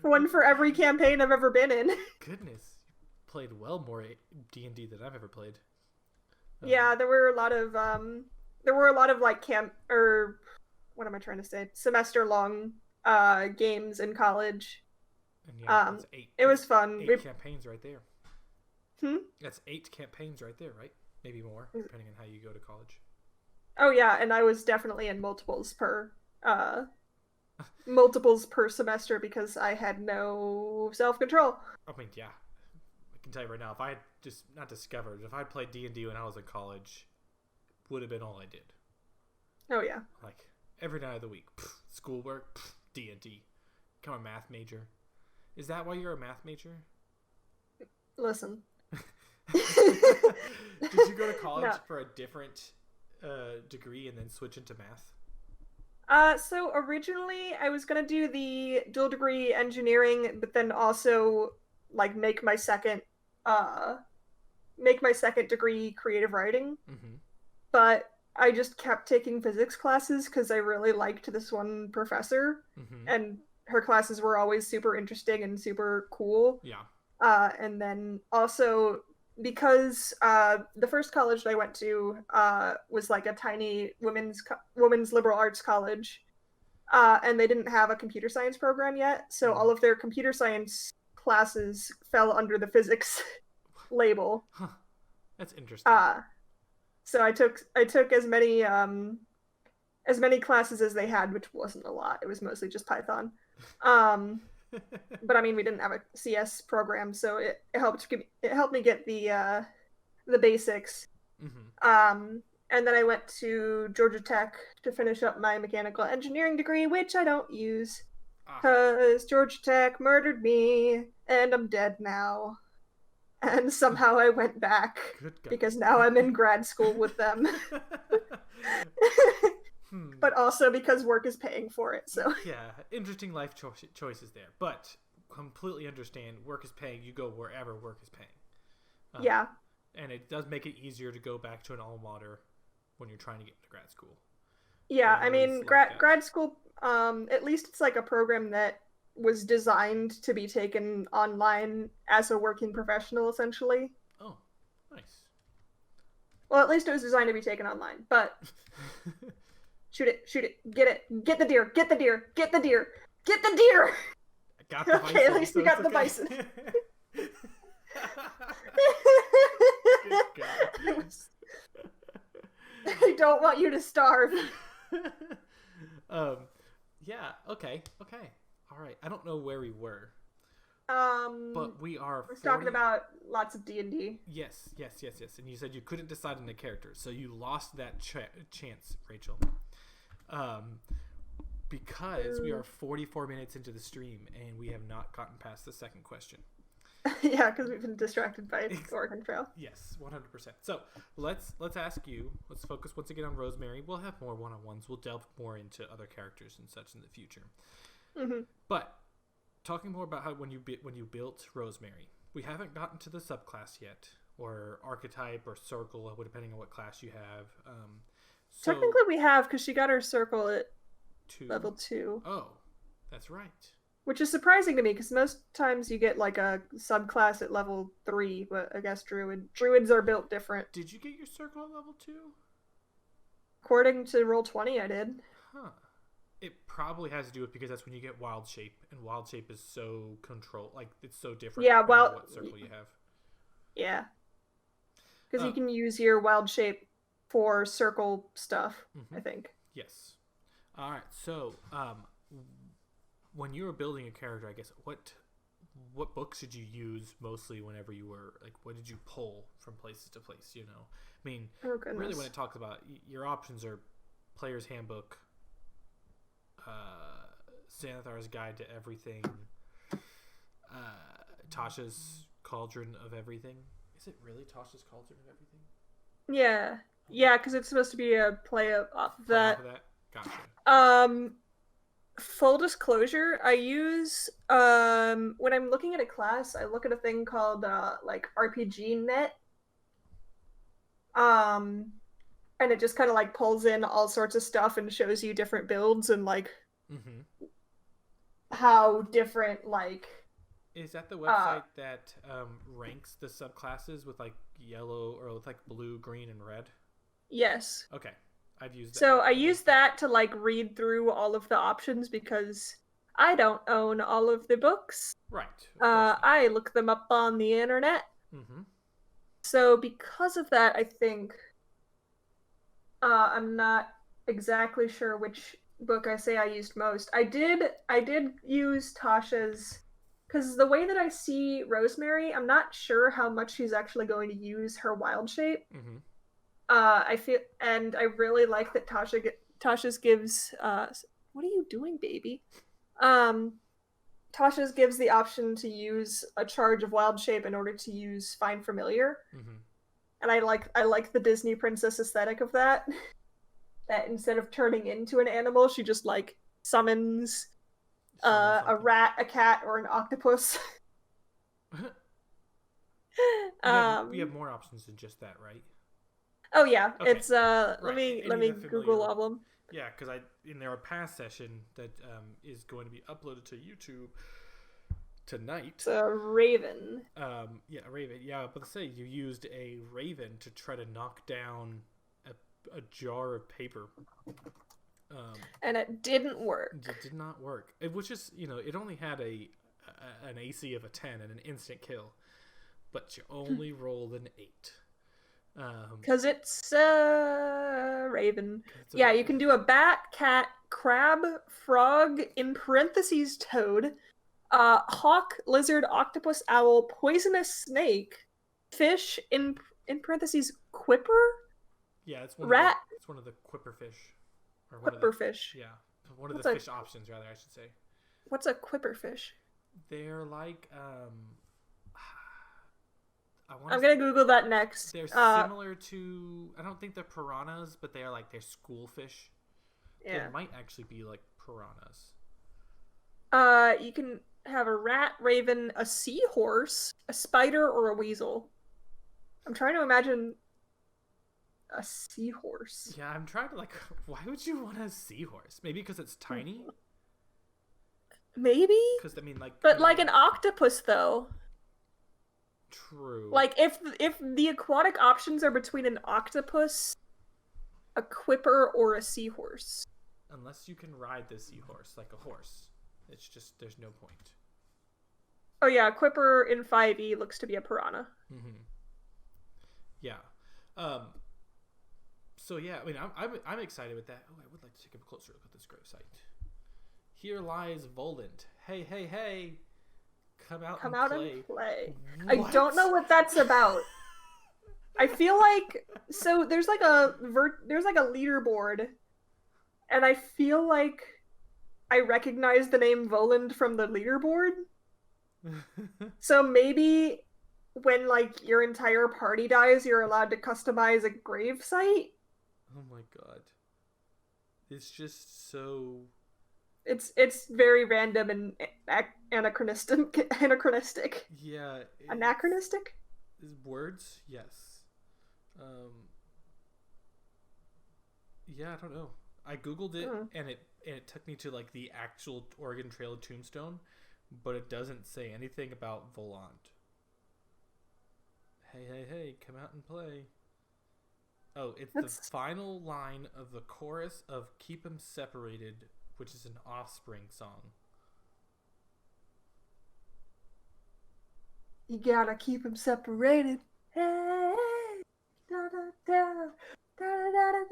one for every campaign I've ever been in. Goodness, you played well more D&D than I've ever played. Yeah, there were a lot of like what am I trying to say? Semester-long games in college. And yeah, it was fun. 8 campaigns right there. Hmm? That's 8 campaigns right there, right? Maybe more, depending on how you go to college. Oh yeah, and I was definitely in multiples per semester because I had no self-control. I mean, yeah. I can tell you right now, if I had just not discovered, if I had played D&D when I was in college, would have been all I did. Oh yeah. Like every night of the week, schoolwork, D&D. Become a math major. Is that why you're a math major? Listen. Did you go to college for a different degree and then switch into math? So originally I was gonna do the dual degree engineering, but then also like make my second degree creative writing. Mm-hmm. But I just kept taking physics classes because I really liked this one professor, mm-hmm. and her classes were always super interesting and super cool. Yeah. And then also because the first college that I went to was like a tiny women's liberal arts college, and they didn't have a computer science program yet, so all of their computer science classes fell under the physics label. Huh. That's interesting. So I took as many classes as they had, which wasn't a lot. It was mostly just Python. Um, but I mean, we didn't have a CS program, so it helped me get the basics. Mm-hmm. And then I went to Georgia Tech to finish up my mechanical engineering degree, which I don't use Ah, because Georgia Tech murdered me, and I'm dead now. And somehow I went back good God. because now I'm in grad school with them. But also because work is paying for it. So Yeah, interesting life choices there, but completely understand. Work is paying. You go wherever work is paying. yeah, And it does make it easier to go back to an alma mater when you're trying to get into grad school. yeah. They I always mean, like that. grad school. At least it's like a program that was designed to be taken online as a working professional, essentially. Oh, nice. Well, at least it was designed to be taken online. But shoot it, get it, get the deer, get the deer, get the deer, get the deer. I got the Okay, bison, at least so we got it's the okay. bison. Good God. I don't want you to starve. Yeah, okay. All right. I don't know where we were, Um, but we are we're 40... talking about lots of D&D. Yes. And you said you couldn't decide on a character, so you lost that chance, Rachel. Because we are 44 minutes into the stream and we have not gotten past the second question. Yeah, because we've been distracted by Oregon Trail. Yes, 100%. So let's ask you. Let's focus once again on Rosemary. We'll have more one-on-ones. We'll delve more into other characters and such in the future. Mm-hmm. But talking more about how when you built Rosemary, we haven't gotten to the subclass yet, or archetype, or circle, depending on what class you have. So Technically, we have because she got her circle at level 2. Oh, that's right. Which is surprising to me because most times you get like a subclass at level 3, but I guess druids are built different. Did you get your circle at level 2? According to Roll20, I did. Huh. It probably has to do with because that's when you get wild shape, and wild shape is so it's so different. Yeah, well, what circle you have. Yeah, because you can use your wild shape for circle stuff. Mm-hmm. I think. Yes. All right. So, when you were building a character, I guess what books did you use mostly whenever you were like, what did you pull from places to place? You know, I mean, really, when it talks about your options are Player's Handbook, Xanathar's Guide to Everything, Tasha's Cauldron of Everything. Is it really Tasha's Cauldron of Everything? Yeah, because it's supposed to be a play off of that. Gotcha. Full disclosure, I use when I'm looking at a class, I look at a thing called like RPG Net. And it just kind of like pulls in all sorts of stuff and shows you different builds and like how different like. Is that the website that ranks the subclasses with like yellow or with like blue, green, and red? Yes. Okay. I've used that. So I use that to like read through all of the options because I don't own all of the books. Right. I look them up on the internet. Mm-hmm. So because of that, I think I'm not exactly sure which book I say I used most. I did use Tasha's because the way that I see Rosemary, I'm not sure how much she's actually going to use her wild shape. Mm-hmm. I feel, and I really like that Tasha's gives. What are you doing, baby? Tasha's gives the option to use a charge of wild shape in order to use Find Familiar, and I like the Disney princess aesthetic of that. That instead of turning into an animal, she just like summons a rat, a cat, or an octopus. We have more options than just that, right? Oh yeah, okay. It's let me Google all of them. Yeah, because in our past session that is going to be uploaded to YouTube tonight. It's a raven. A raven. Yeah, but say you used a raven to try to knock down a jar of paper. And it didn't work. It did not work. It was just, it only had an AC of a 10 and an instant kill, but you only rolled an 8. Because it's raven. It's a Yeah, you raven. can do a bat, cat, crab, frog, in parentheses toad, hawk, lizard, octopus, owl, poisonous snake, fish, in parentheses quipper, Yeah, rat, it's one of the quipper fish, or one of the quipper fish. yeah, one of the What's a fish options rather, I should say. what's a quipper fish? They're like I want I'm to. gonna Google that next. They're similar to. I don't think they're piranhas, but they are like they're school fish. Yeah. They might actually be like piranhas. You can have a rat, raven, a seahorse, a spider, or a weasel. I'm trying to imagine a seahorse. Yeah, I'm trying to like. Why would you want a seahorse? Maybe because it's tiny. Maybe. Because I mean, like. But like an octopus, though. True. Like if the aquatic options are between an octopus, a quipper, or a seahorse. Unless you can ride the seahorse like a horse, it's just there's no point. Oh yeah, quipper in 5e looks to be a piranha. Mm-hmm. Yeah. So yeah, I mean, I'm excited with that. Oh, I would like to take a closer look at this gravesite. Here lies Voland. Hey, hey, hey! Come out and play. What? I don't know what that's about. I feel like so there's like a leaderboard, and I feel like I recognize the name Voland from the leaderboard. So maybe when like your entire party dies, you're allowed to customize a gravesite. Oh my god. It's just so It's very random and anachronistic. Yeah. Anachronistic? Words? Yes. Yeah, I don't know. I googled it and it took me to like the actual Oregon Trail tombstone, but it doesn't say anything about Volant. Hey, hey, hey, come out and play. Oh, it's the final line of the chorus of Keep 'Em Separated, which is an Offspring song. You gotta keep 'em separated. Hey, da, da, da, da, da, da,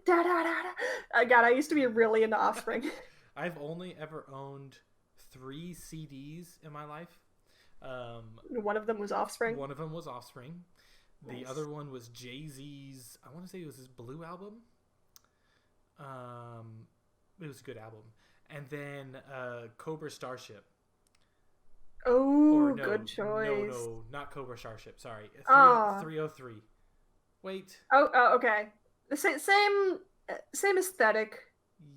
da, da, da. God, I used to be really into Offspring. I've only ever owned 3 CDs in my life. One of them was Offspring. One of them was Offspring. Nice. The other one was Jay-Z's, I want to say it was his Blue album. It was a good album. And then Cobra Starship. Oh, no, good choice. No, not Cobra Starship. Sorry, 303. Wait. Oh, okay. The same aesthetic.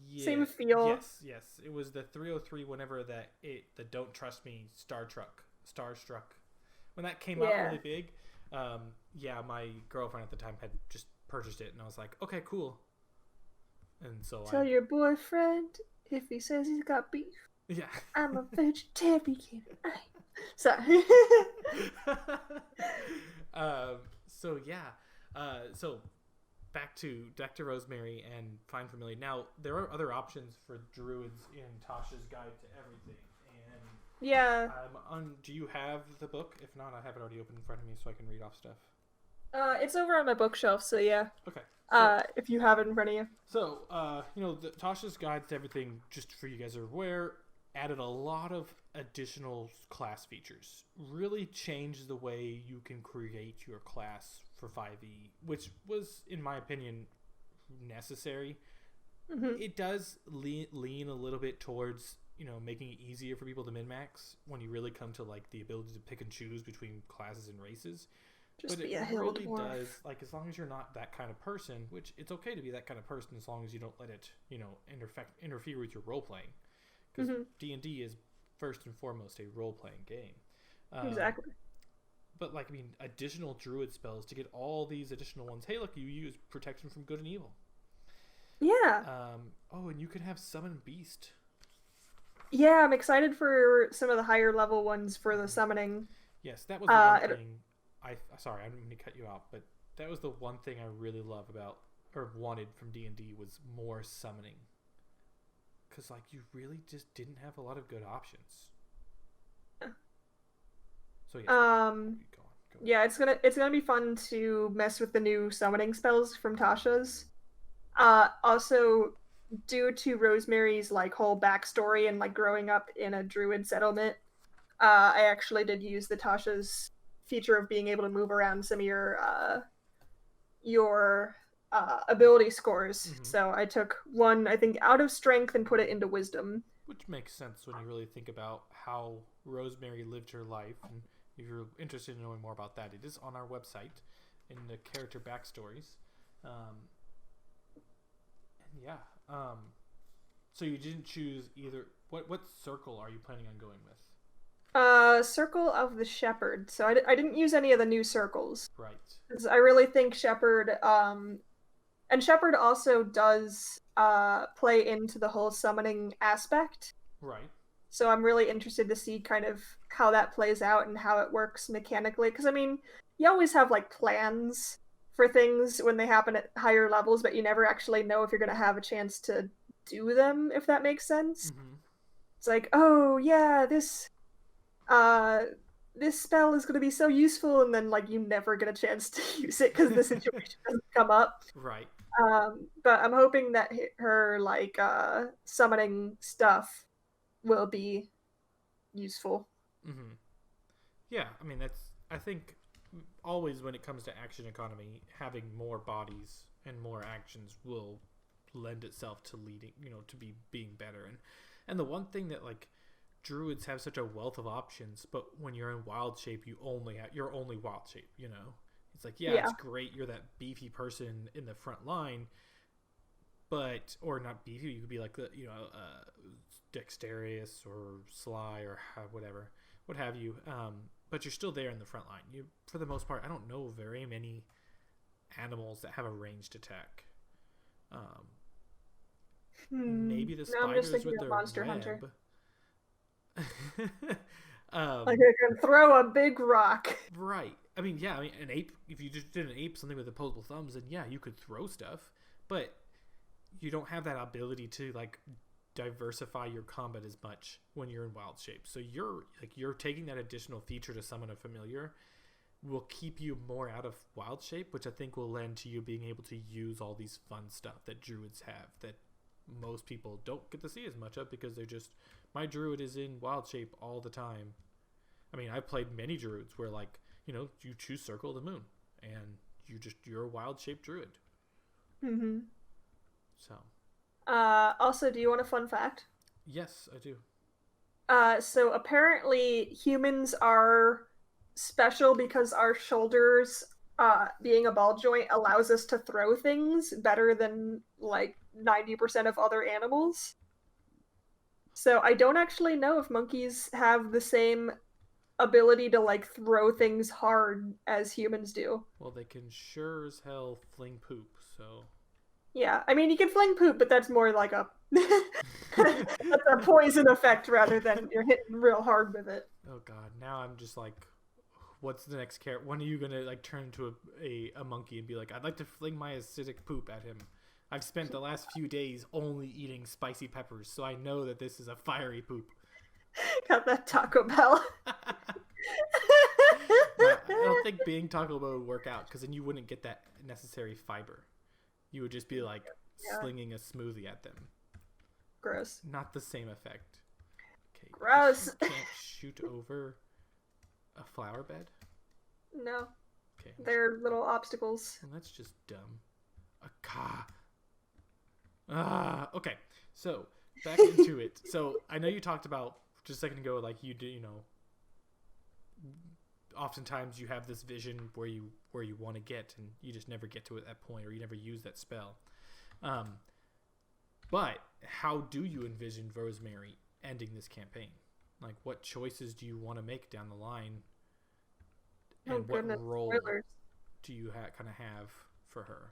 Yeah, same feel. Yes. It was the 303. Whenever the Don't Trust Me Starstruck, when that came out really big. My girlfriend at the time had just purchased it, and I was like, okay, cool. And so tell your boyfriend if he says he's got beef. Yeah. I'm a vegetarian. Sorry. So back to Rosemary and Find Familiar. Now there are other options for druids in Tasha's Guide to Everything. And yeah. Do you have the book? If not, I have it already open in front of me so I can read off stuff. It's over on my bookshelf, so yeah. Okay. If you have it in front of you. So, the Tasha's Guide to Everything, just for you guys are aware, added a lot of additional class features. Really changed the way you can create your class for 5e, which was, in my opinion, necessary. Mm-hmm. It does lean a little bit towards, making it easier for people to min-max when you really come to, like, the ability to pick and choose between classes and races. Just but be it a hill really dwarf. does, like, as long as you're not that kind of person, which it's okay to be that kind of person as long as you don't let it, interfere with your role-playing. Because D&D is first and foremost a role-playing game. Exactly. But, like, additional druid spells to get all these additional ones. Hey, look, you use protection from good and evil. Yeah. And you can have Summon Beast. Yeah, I'm excited for some of the higher level ones for the summoning. Yes, that was the one thing. Sorry, I didn't mean to cut you out, but that was the one thing I really love about, or wanted from D&D, was more summoning. Because, like, you really just didn't have a lot of good options. So, yeah. Yeah, it's gonna be fun to mess with the new summoning spells from Tasha's. Also, due to Rosemary's like whole backstory and like growing up in a druid settlement, I actually did use the Tasha's feature of being able to move around some of your ability scores. Mm-hmm. So I took one, I think, out of strength and put it into wisdom. Which makes sense when you really think about how Rosemary lived her life. And if you're interested in knowing more about that, it is on our website in the character backstories. And yeah. So you didn't choose either. What circle are you planning on going with? Circle of the Shepherd. So I didn't use any of the new circles. Right. Because I really think Shepherd, and Shepherd also does play into the whole summoning aspect. Right. So I'm really interested to see kind of how that plays out and how it works mechanically. Because I mean, you always have like plans for things when they happen at higher levels, but you never actually know if you're going to have a chance to do them, if that makes sense. Mm-hmm. It's like, oh yeah, this spell is going to be so useful, and then like you never get a chance to use it because the situation doesn't come up. Right. But I'm hoping that her like summoning stuff will be useful. Mm-hmm. Yeah, I mean I think always when it comes to action economy, having more bodies and more actions will lend itself to leading, to being better. And the one thing that like druids have such a wealth of options, but when you're in wild shape, you're only wild shape. It's like it's great you're that beefy person in the front line, but or not beefy. You could be like the dexterous or sly or whatever, what have you. But you're still there in the front line. You, for the most part, I don't know very many animals that have a ranged attack. Maybe the spiders with their Monster web. Hunter. Like I can throw a big rock. Right. I mean, an ape. If you just did an ape, something with opposable thumbs, then you could throw stuff. But you don't have that ability to like diversify your combat as much when you're in wild shape. So you're taking that additional feature to summon a familiar will keep you more out of wild shape, which I think will lend to you being able to use all these fun stuff that druids have that most people don't get to see as much of because they're just, my druid is in wild shape all the time. I mean, I've played many druids where like, you choose Circle of the Moon and you're a wild shape druid. Mm-hmm. So. Also, do you want a fun fact? Yes, I do. So apparently humans are special because our shoulders, being a ball joint, allows us to throw things better than like 90% of other animals. So I don't actually know if monkeys have the same ability to like throw things hard as humans do. Well, they can sure as hell fling poop, so. Yeah, I mean you can fling poop, but that's more like a that's a poison effect rather than you're hitting real hard with it. Oh god, now I'm just like, what's the next character? When are you gonna like turn into a monkey and be like, I'd like to fling my acidic poop at him? I've spent the last few days only eating spicy peppers, so I know that this is a fiery poop. Got that Taco Bell. I don't think being Taco Bell would work out because then you wouldn't get that necessary fiber. You would just be like slinging a smoothie at them. Gross. Not the same effect. Okay. Gross. You can't shoot over a flower bed? No. Okay. They're little obstacles. Well, that's just dumb. Okay. So back into it. So I know you talked about just a second ago, like you do, oftentimes you have this vision where you want to get and you just never get to it at that point, or you never use that spell. But how do you envision Rosemary ending this campaign? Like, what choices do you want to make down the line? And what role do you kind of have for her?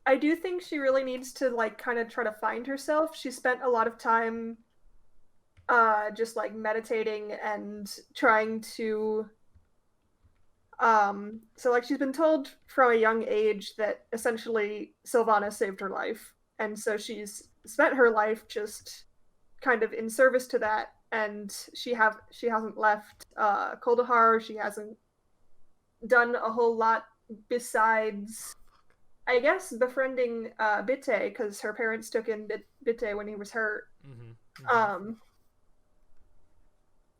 I do think she really needs to like kind of try to find herself. She spent a lot of time just like meditating and trying to so like she's been told from a young age that essentially Sylvana saved her life, and so she's spent her life just kind of in service to that and she hasn't left Kuldahar. She hasn't done a whole lot besides, I guess, befriending Bitte, because her parents took in Bitte when he was hurt.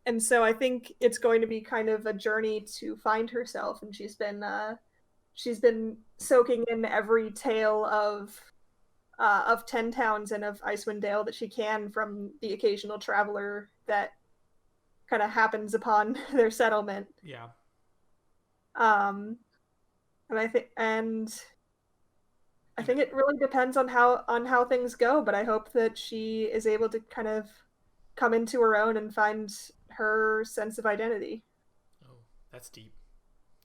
And so I think it's going to be kind of a journey to find herself, and she's been soaking in every tale of Ten Towns and of Icewind Dale that she can from the occasional traveler that kind of happens upon their settlement. Yeah. And I think it really depends on how things go, but I hope that she is able to kind of come into her own and find her sense of identity. Oh, that's deep.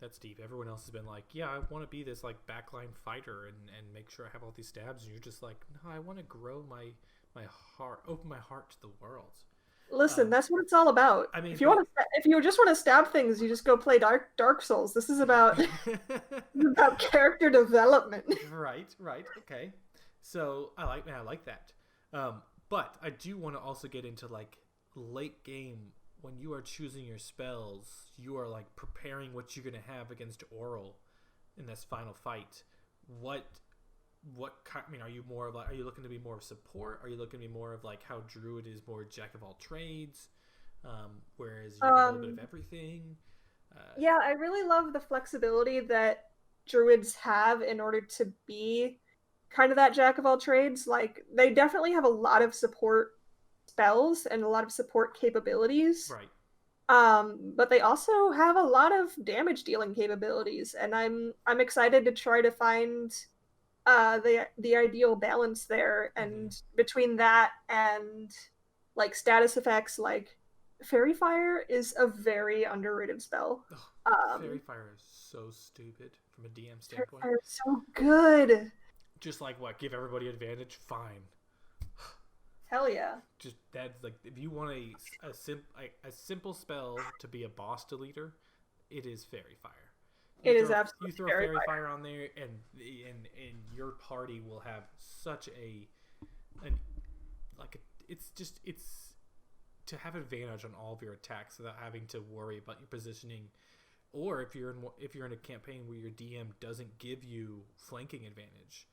That's deep. Everyone else has been like, yeah, I want to be this like backline fighter and make sure I have all these stabs, and you're just like, no, I want to grow my heart, open my heart to the world. Listen, that's what it's all about. I mean, if you just want to stab things, you just go play Dark Souls. This is about about character development. Right. Okay. So I like that. But I do want to also get into like late game when you are choosing your spells. You are like preparing what you're gonna have against Oral in this final fight. What kind? I mean, are you more of like? Are you looking to be more of support? Are you looking to be more of like how Druid is more jack of all trades, whereas you have a little bit of everything? Yeah, I really love the flexibility that Druids have in order to be kind of that jack of all trades. Like, they definitely have a lot of support spells and a lot of support capabilities. Right. But they also have a lot of damage dealing capabilities, and I'm excited to try to find the ideal balance there, and between that and like status effects, like Fairy Fire is a very underrated spell. Fairy Fire is so stupid from a DM standpoint. Fairy Fire is so good. Just like what? Give everybody advantage? Fine. Hell yeah. Just that's like if you want a simple spell to be a boss deleter, it is Fairy Fire. Absolutely. You throw Fairy Fire on there, and your party will have such it's to have advantage on all of your attacks without having to worry about your positioning, or if you're in a campaign where your DM doesn't give you flanking advantage,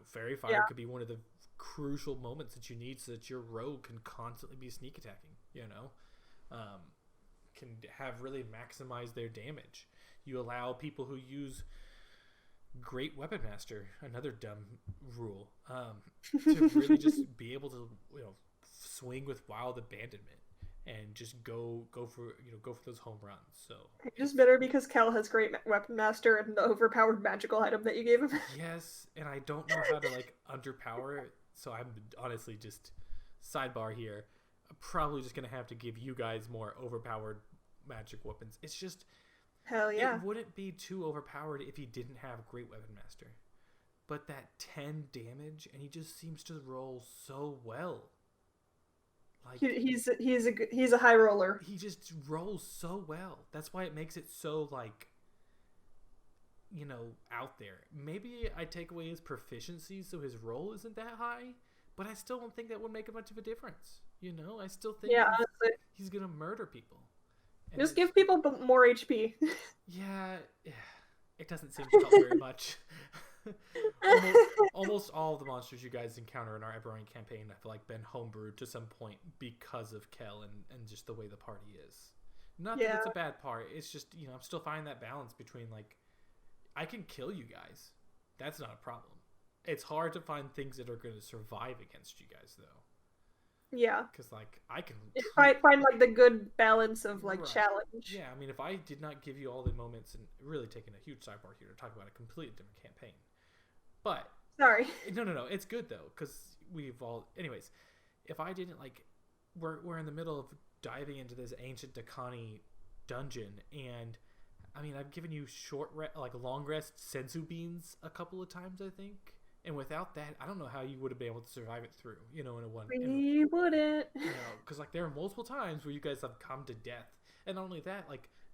Fairy Fire could be one of the crucial moments that you need so that your rogue can constantly be sneak attacking. Can have really maximize their damage. You allow people who use Great Weapon Master, another dumb rule, to really just be able to swing with wild abandonment and just go for those home runs. So it's just better because Kel has Great Weapon Master and the overpowered magical item that you gave him. Yes, and I don't know how to like underpower it, so I'm honestly just sidebar here. I'm probably just gonna have to give you guys more overpowered magic weapons. It's just hell yeah. It wouldn't be too overpowered if he didn't have Great Weapon Master. But that 10 damage, and he just seems to roll so well. Like he's a high roller. He just rolls so well. That's why it makes it so like out there. Maybe I take away his proficiency so his roll isn't that high, but I still don't think that would make much of a difference. I still think he's gonna murder people. And just give people more HP. Yeah, it doesn't seem to help very much. almost all of the monsters you guys encounter in our Eberron campaign have been homebrewed to some point because of Kel and just the way the party is. Not that it's a bad part. It's just I'm still finding that balance between I can kill you guys. That's not a problem. It's hard to find things that are going to survive against you guys though. Yeah, because I can find the good balance of challenge. Yeah, I mean, if I did not give you all the moments, and really taking a huge sidebar here to talk about a completely different campaign, but sorry, no, it's good though because we've all. Anyways, if I didn't we're in the middle of diving into this ancient Dakani dungeon, and I mean, I've given you long rest sensu beans a couple of times, I think. And without that, I don't know how you would have been able to survive it through, in a one. We wouldn't. Because there are multiple times where you guys have come to death, and not only that,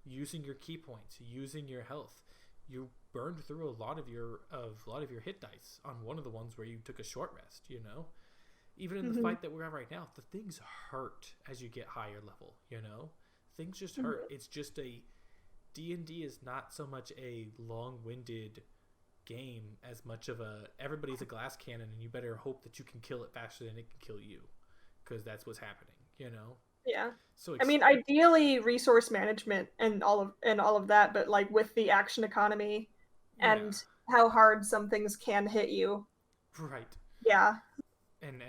using your key points, using your health, you burned through a lot of your hit dice on one of the ones where you took a short rest, Even in the fight that we're at right now, the things hurt as you get higher level, you know? Things just hurt. It's just D&D is not so much a long-winded game as much of everybody's a glass cannon and you better hope that you can kill it faster than it can kill you, because that's what's happening, you know? Yeah. So I mean, ideally resource management and all of that, but like with the action economy and how hard some things can hit you. Right. Yeah. And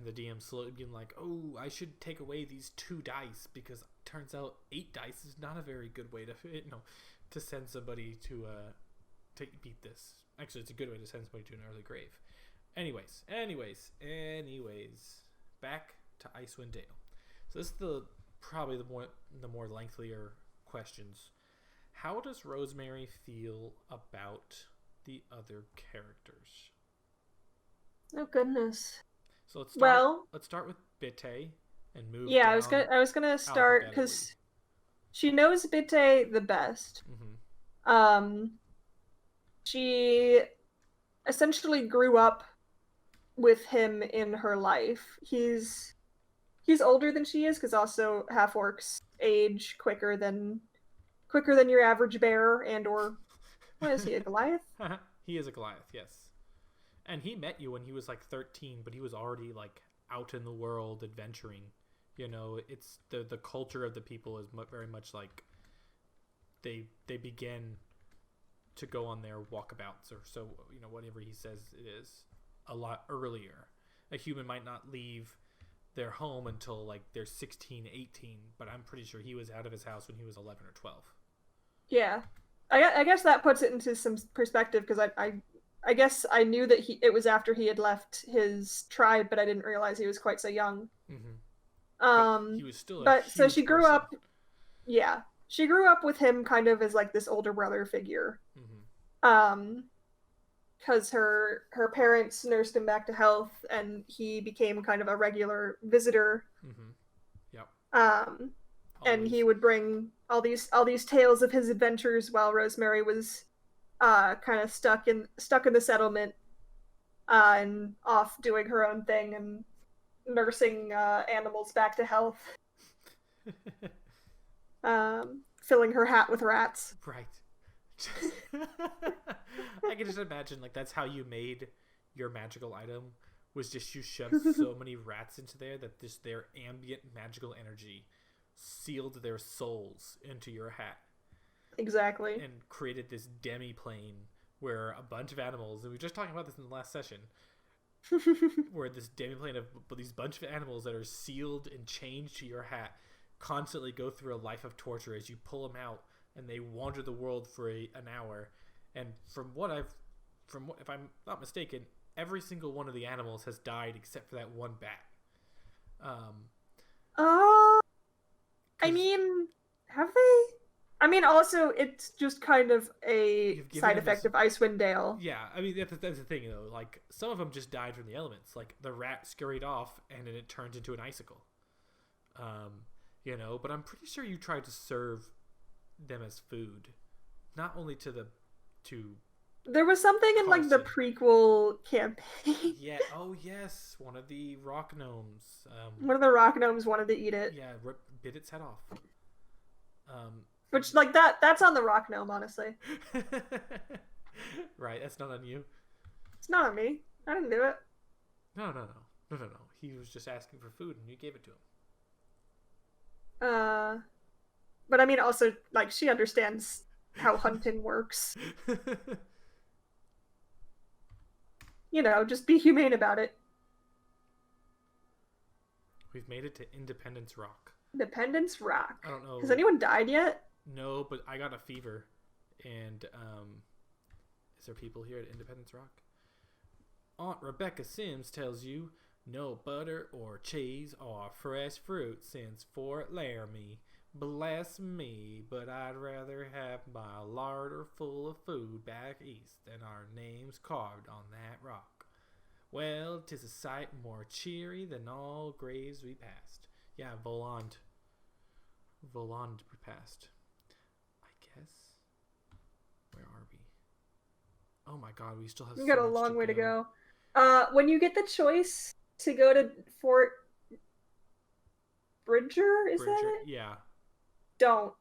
the DM slowly being like, oh, I should take away these 2 dice because it turns out 8 dice is not a very good way to send somebody to beat this. Actually, it's a good way to send somebody to an early grave. Anyways, back to Icewind Dale. So this is probably the more lengthier questions. How does Rosemary feel about the other characters? Oh goodness. So let's start with Bitte and move. Yeah, down I was gonna start because she knows Bitte the best. She essentially grew up with him in her life. He's older than she is because also half orcs age quicker than your average bear or what is he, a Goliath? He is a Goliath, yes. And he met you when he was like 13, but he was already like out in the world adventuring. You know, it's the culture of the people is very much like they begin to go on their walkabouts, or so, you know, whatever he says it is, a lot earlier. A human might not leave their home until like they're 16, 18, but I'm pretty sure he was out of his house when he was 11 or 12. Yeah. I guess that puts it into some perspective because I guess I knew that it was after he had left his tribe, but I didn't realize he was quite so young. But he was still so she grew up. Yeah, she grew up with him kind of as like this older brother figure. Because her parents nursed him back to health, and he became kind of a regular visitor. And he would bring all these tales of his adventures while Rosemary was kind of stuck in the settlement and off doing her own thing and nursing animals back to health. Filling her hat with rats. Right. I can just imagine like that's how you made your magical item, was just you shoved so many rats into there that just their ambient magical energy sealed their souls into your hat. Exactly. And created this demi-plane where a bunch of animals, and we were just talking about this in the last session, where this demi-plane of these bunch of animals that are sealed and chained to your hat constantly go through a life of torture as you pull them out, and they wander the world for an hour. And if I'm not mistaken, every single one of the animals has died except for that one bat. I mean, have they? I mean, also, it's just kind of a side effect of Icewind Dale. Yeah, I mean, that's the thing, though. Like, some of them just died from the elements. Like, the rat scurried off, and then it turned into an icicle. You know, but I'm pretty sure you tried to serve them as food. Not only to There was something in, like, the prequel campaign. Yeah, oh, yes. One of the rock gnomes. One of the rock gnomes wanted to eat it. Yeah, bit its head off. Which, like, that's on the rock gnome, honestly. Right, that's not on you. It's not on me. I didn't do it. No. He was just asking for food, and you gave it to him. But I mean, also, like, she understands how hunting works. You know, just be humane about it. We've made it to Independence Rock. Independence Rock. I don't know. Has anyone died yet? No, but I got a fever. And, is there people here at Independence Rock? Aunt Rebecca Sims tells you, no butter or cheese or fresh fruit since Fort Laramie. Bless me, but I'd rather have my larder full of food back east than our names carved on that rock. Well, 'tis a sight more cheery than all graves we passed. Yeah, Voland we passed. I guess. Where are we? Oh my god, we still have We got a long way to go. When you get the choice to go to Fort Bridger, is that Bridger, it? yeah. Don't.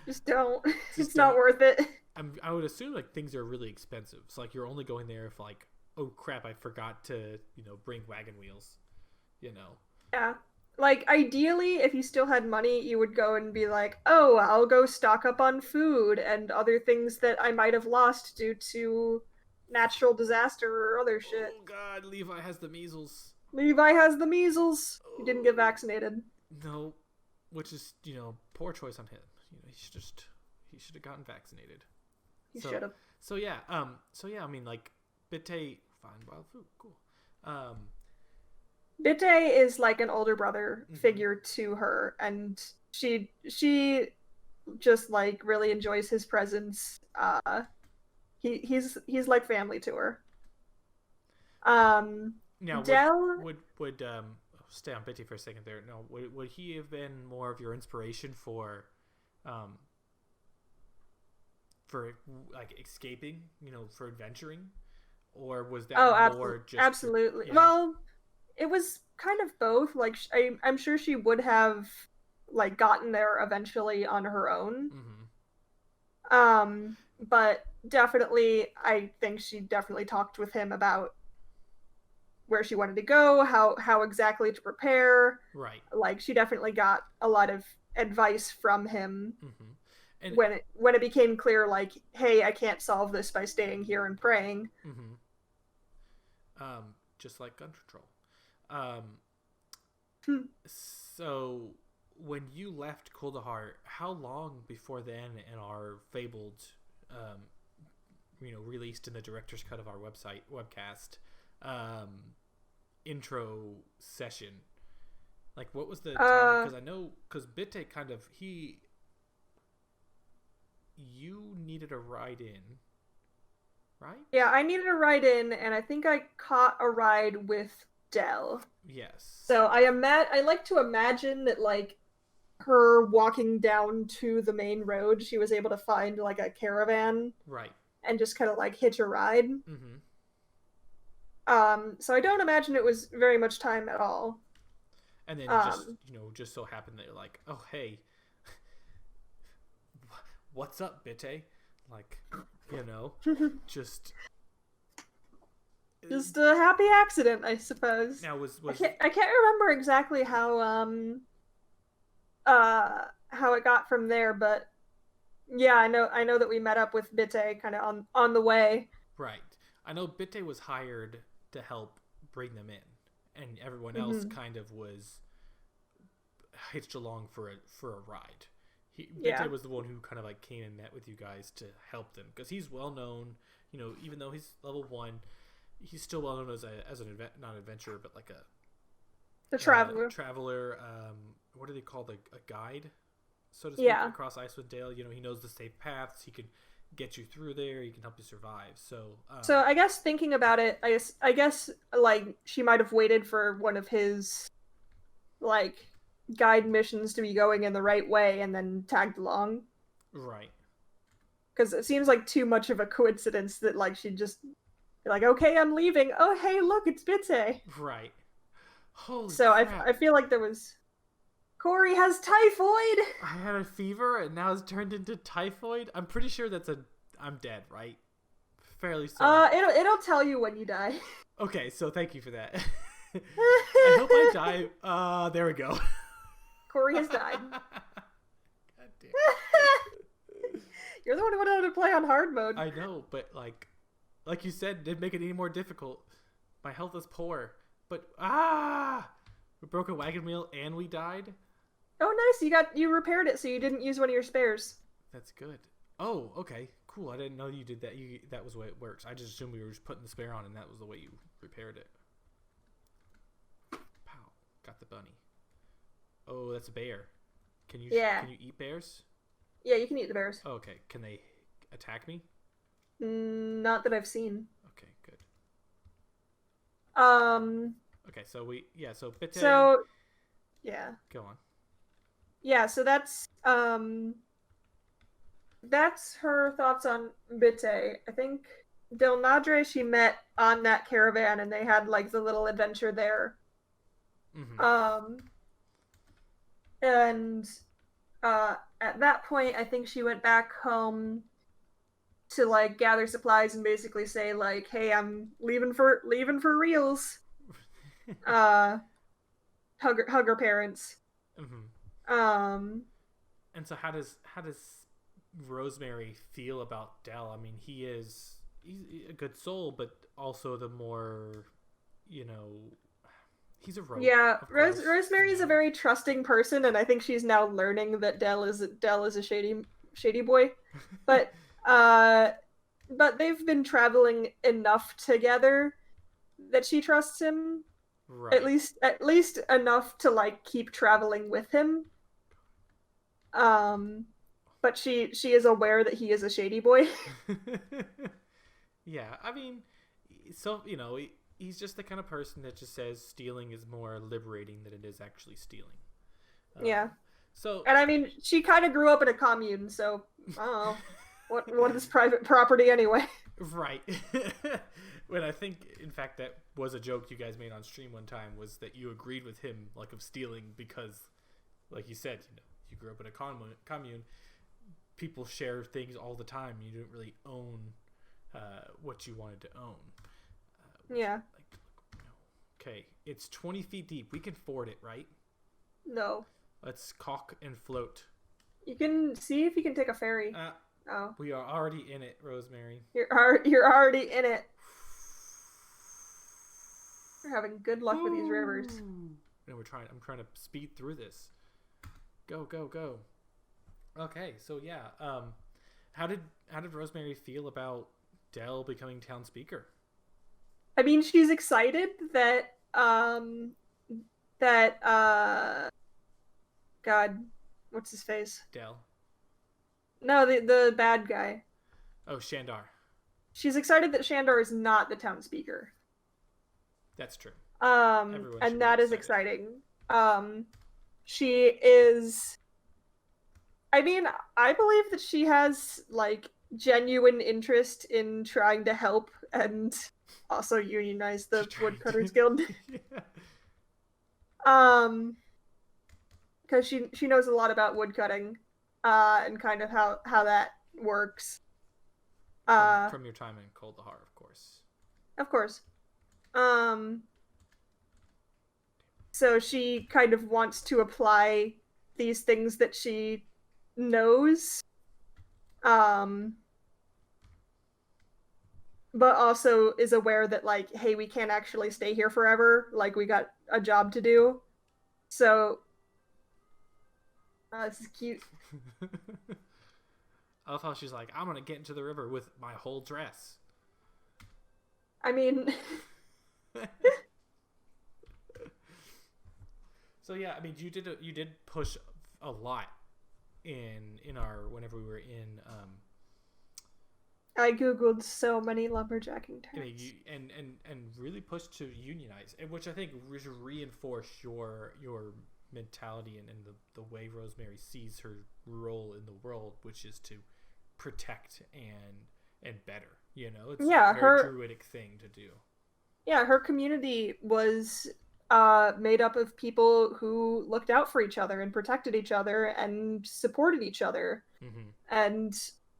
Just don't. Just It's not don't. worth it. I would assume like things are really expensive. So like you're only going there if like, oh crap, I forgot to bring wagon wheels. You know. Yeah. Like, ideally, if you still had money, you would go and be like, oh, I'll go stock up on food and other things that I might have lost due to natural disaster or other shit. Oh God, Levi has the measles. Levi has the measles. He didn't get Oh, vaccinated. no, which is poor choice on him. He should have gotten vaccinated. He So should have. so yeah. I mean like Bitte find wild food, cool. Bitte is like an older brother Mm-hmm. figure to her, and she just like really enjoys his presence. He's like family to her. Um, Now Dell. would stay on Bitte for a second there. No, would he have been more of your inspiration um for like escaping, for adventuring, or was that Oh, more just your absolutely. yeah? Well, it was kind of both. Like I'm sure she would have like gotten there eventually on her own. Mm-hmm. But definitely, I think she definitely talked with him about where she wanted to go, how exactly to prepare. Right. Like she definitely got a lot of advice from him Mm-hmm. And when it became clear, like, hey, I can't solve this by staying here and praying. mm-hmm. Just like gun control. Um, Hmm. so when you left Kuldahar, how long before then in our fabled, um, released in the director's cut of our website webcast, um, intro session? Like, what was the timing? Uh, Because I know, because Bitte kind of you needed a ride in, right? yeah, I needed a ride in, and I think I caught a ride with Dell. Yes. So I like to imagine that like her walking down to the main road, she was able to find like a caravan Right. and just kind of like hitch a ride. Mm-hmm. So I don't imagine it was very much time at all. And then it just Um, just so happened that you're like, oh hey, what's up, Bitte? Like, just just a happy accident, I suppose. now was I can't remember exactly how it got from there, but yeah, I know that we met up with Bitte kind of on the way. right. I know Bitte was hired to help bring them in, and everyone else Hmm. kind of was hitched along for a ride. Yeah. Bitte was the one who kind of like came and met with you guys to help them because he's well known. Even though he's level 1, he's still well known as an not an adventurer, but like The a traveler. traveler. What are they called? A guide, so to speak, Yeah. across Icewind Dale. He knows the safe paths. He can get you through there. He can help you survive. So, So I guess thinking about it, I guess like she might have waited for one of his like guide missions to be going in the right way and then tagged along, right, because it seems like too much of a coincidence that like she'd just be like, okay, I'm leaving. Oh, hey, look, it's Bitse. right. Holy So crap! I feel like there was Corey has typhoid. I had a fever and now it's turned into typhoid. I'm pretty sure I'm dead, right? Fairly certain. It'll tell you when you die. Okay, so thank you for that. I hope I die. There we go. Corey has died. God damn. You're the one who wanted to play on hard mode. I know, but like you said, didn't make it any more difficult. My health is poor, but we broke a wagon wheel and we died. Oh, nice! You repaired it, so you didn't use one of your spares. That's good. Oh, okay, cool. I didn't know you did that. That was the way it works. I just assumed we were just putting the spare on, and that was the way you repaired it. Pow! Got the bunny. Oh, that's a bear. Yeah. Can you eat bears? Yeah, you can eat the bears. Oh, okay. Can they attack me? Not that I've seen. Okay, good. Um. Okay, so so Bitte. So, yeah, Go on. yeah. So that's her thoughts on Bitte. I think Delnadre she met on that caravan, and they had like the little adventure there. Mm-hmm. Um, and at that point, I think she went back home to like gather supplies and basically say like, "Hey, I'm leaving for reals." Uh, hug her parents. Mm-hmm. Um, And so how does Rosemary feel about Dell? I mean, he's a good soul, but also the more, you know, he's a rogue, yeah, of course. Rosemary is a very trusting person, and I think she's now learning that Dell is a shady boy. But uh, but they've been traveling enough together that she trusts him, Right. at least enough to like keep traveling with him. Um, but she is aware that he is a shady boy. Yeah, I mean, so he's just the kind of person that just says stealing is more liberating than it is actually stealing. Yeah. So, And I mean, she kind of grew up in a commune, so I don't know. What is private property anyway? right. When I think, in fact, that was a joke you guys made on stream one time, was that you agreed with him, like, of stealing because, like you said, you grew up in a commune. People share things all the time. You didn't really own what you wanted to own. Yeah. Okay, it's 20 feet deep. We can ford it, right? No. Let's caulk and float. You can see if you can take a ferry. Oh. We are already in it, Rosemary. You're already in it. You're having good luck with these rivers. And I'm trying to speed through this. Go, go, go. Okay, so yeah. How did Rosemary feel about Dell becoming town speaker? I mean, she's excited that that God, what's his face? Dell. No, the bad guy. Oh, Shandar. She's excited that Shandor is not the town speaker. That's true. And that is exciting. She is. I mean, I believe that she has like genuine interest in trying to help and also unionize the Woodcutters Guild. Yeah. Because she knows a lot about woodcutting, and kind of how that works. From your time in Cold the Heart, of course. Of course. So she kind of wants to apply these things that she knows, but also is aware that like, hey, we can't actually stay here forever. Like, we got a job to do. So, this is cute. I love how she's like, I'm gonna get into the river with my whole dress. I mean, so yeah, I mean, you did push a lot in our whenever we were in. I googled so many lumberjacking terms. I mean, and really pushed to unionize, which I think reinforce your mentality and the way Rosemary sees her role in the world, which is to protect and better. It's a very druidic thing to do. Yeah, her community was made up of people who looked out for each other and protected each other and supported each other. Mm-hmm. And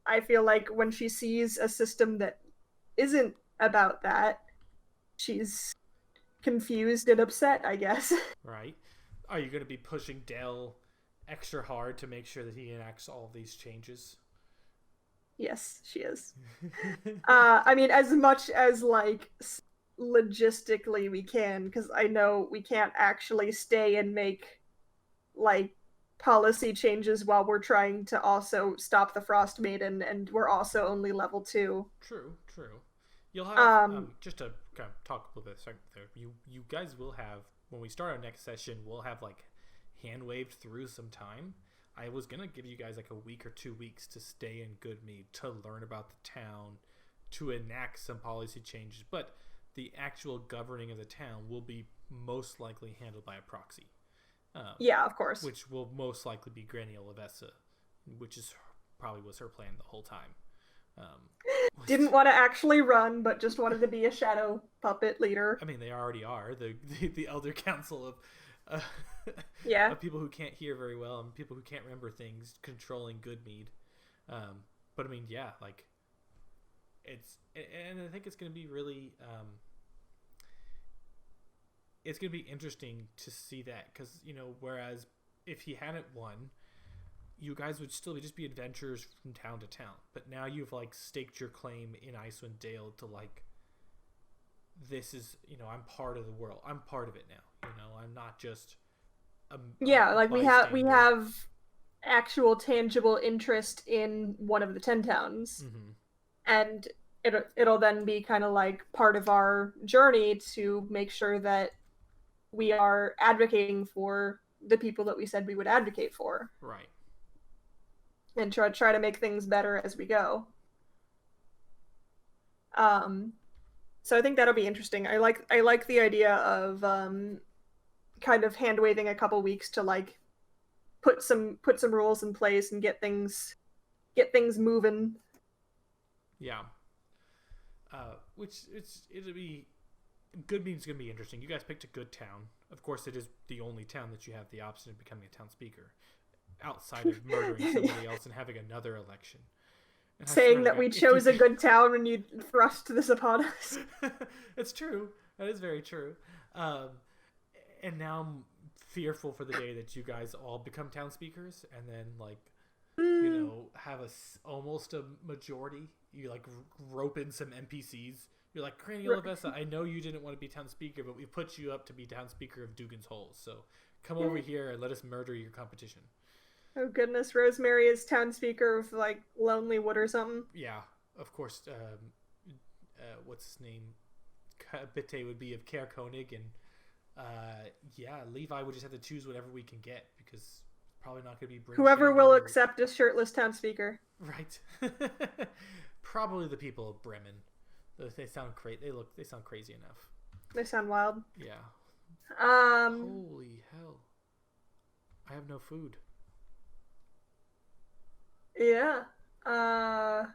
I feel like when she sees a system that isn't about that, she's confused and upset, I guess. Right. Are you going to be pushing Dell extra hard to make sure that he enacts all these changes? Yes, she is. I mean, as much as like logistically we can, because I know we can't actually stay and make like policy changes while we're trying to also stop the Frostmaiden, and we're also only level 2. True. You'll have just to kind of talk a little bit there. You guys will have, when we start our next session, we'll have like hand waved through some time. I was gonna give you guys like a week or 2 weeks to stay in Goodmead to learn about the town, to enact some policy changes, but the actual governing of the town will be most likely handled by a proxy. Yeah, of course. Which will most likely be Granny Olivessa, which is probably was her plan the whole time. Didn't want to actually run, but just wanted to be a shadow puppet leader. I mean, they already are the elder council of Yeah. of people who can't hear very well and people who can't remember things, controlling Goodmead. But I mean, yeah, like and I think it's going to be really it's going to be interesting to see that, because whereas if he hadn't won, you guys would still just be adventurers from town to town, but now you've like staked your claim in Icewind Dale to like, this is I'm part of the world, I'm part of it now, I'm not just like we have actual tangible interest in one of the 10 towns. Mm-hmm. And it'll then be kind of like part of our journey to make sure that we are advocating for the people that we said we would advocate for. Right. And try to make things better as we go. So I think that'll be interesting. I like the idea of kind of hand waving a couple weeks to like put some rules in place and get things moving. Yeah. Which it'll be Goodmead's gonna be interesting. You guys picked a good town. Of course, it is the only town that you have the option of becoming a town speaker, outside of murdering somebody else and having another election. And saying that we chose a good town when you thrust this upon us. It's true. That is very true. And now I'm fearful for the day that you guys all become town speakers and then like have almost a majority. You like rope in some NPCs. You're like, Cranial Avessa, I know you didn't want to be town speaker, but we put you up to be town speaker of Dugan's Holes. So come over here and let us murder your competition. Oh goodness, Rosemary is town speaker of like Lonely Wood or something. Yeah, of course. What's his name? Bitte would be of Caer Konig, and Levi would just have to choose whatever we can get, because probably not going to be whoever will accept a shirtless town speaker. Right. Probably the people of Bremen. They sound great. They sound crazy enough. They sound wild. Yeah. Holy hell! I have no food. Yeah. I have no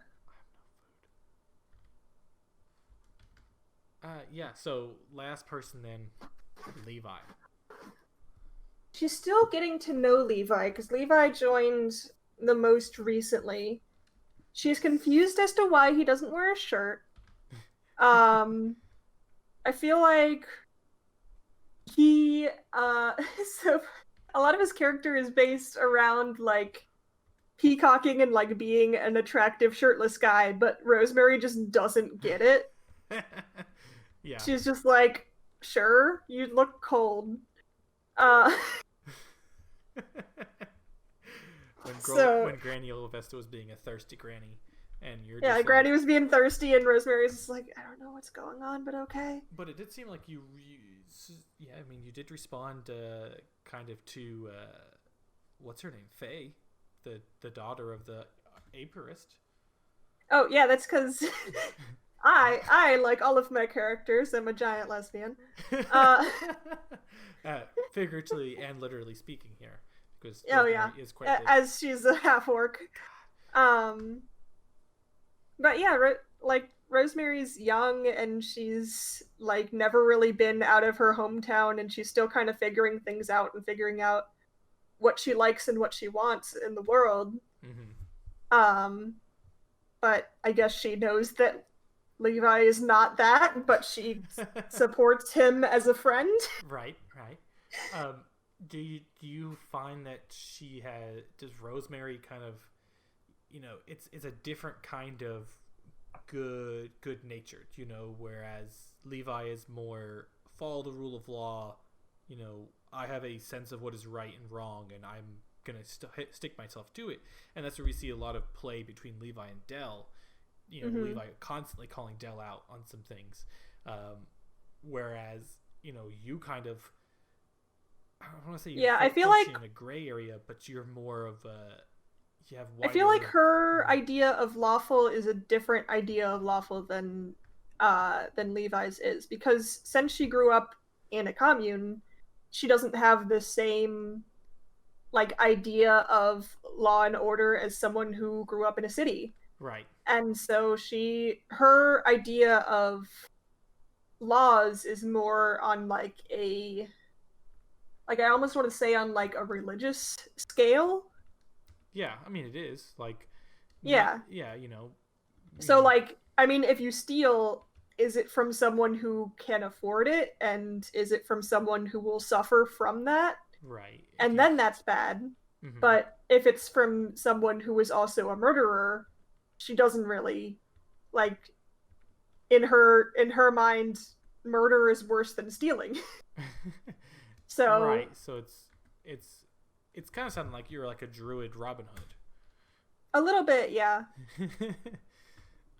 food. Yeah. So last person then, Levi. She's still getting to know Levi because Levi joined the most recently. She's confused as to why he doesn't wear a shirt. I feel like he so a lot of his character is based around like peacocking and like being an attractive shirtless guy, but Rosemary just doesn't get it. Yeah. She's just like, sure, you look cold. When Granny Olivesta was being a thirsty granny, and you're just Granny was being thirsty, and Rosemary's just like, I don't know what's going on, but okay. But it did seem like you did respond kind of to what's her name, Faye, the daughter of the apiarist. Oh yeah, that's because I like all of my characters, I'm a giant lesbian. Figuratively and literally speaking here, because is quite as she's a half orc. But yeah, like Rosemary's young and she's like never really been out of her hometown, and she's still kind of figuring things out and figuring out what she likes and what she wants in the world. Mm-hmm. But I guess she knows that Levi is not that, but she supports him as a friend. Right. Do you find that does Rosemary kind of, it's a different kind of good natured, whereas Levi is more follow the rule of law, I have a sense of what is right and wrong, and I'm gonna stick myself to it. And that's where we see a lot of play between Levi and Dell. Mm-hmm. Levi constantly calling Dell out on some things, whereas you kind of, I don't want to say I feel like in a gray area, but you're more of a I feel like her idea of lawful is a different idea of lawful than Levi's is, because since she grew up in a commune, she doesn't have the same like idea of law and order as someone who grew up in a city. Right. And so her idea of laws is more on like I almost want to say on like a religious scale. Yeah, I mean it is like not. Yeah. Yeah, So like I mean if you steal, is it from someone who can afford it, and is it from someone who will suffer from that? right. If And you. then that's bad. Mhm. But if it's from someone who is also a murderer, she doesn't really like in her mind murder is worse than stealing. So Right. So it's kind of sounding like you're like a druid Robin a little bit, yeah. Hood.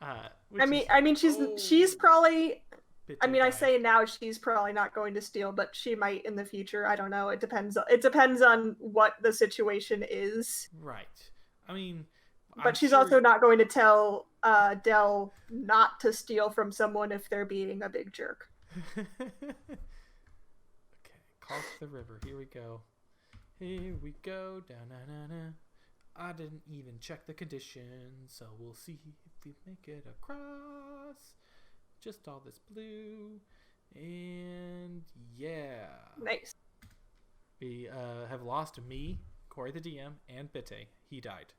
I Which mean is I mean she's probably I Bitte mean I died. say now she's probably not going to steal, but she might in the future. I don't know. It depends on what the situation is. Right. I mean, I'm But she's sure. also not going to tell Dell not to steal from someone if they're being a big jerk. Okay, call to the river. Here we go. Here we go. Da na na na. I didn't even check the conditions, so we'll see if we make it across. Just all this blue, and yeah, Nice. we have lost me, Corey the DM, and Bitte. He died.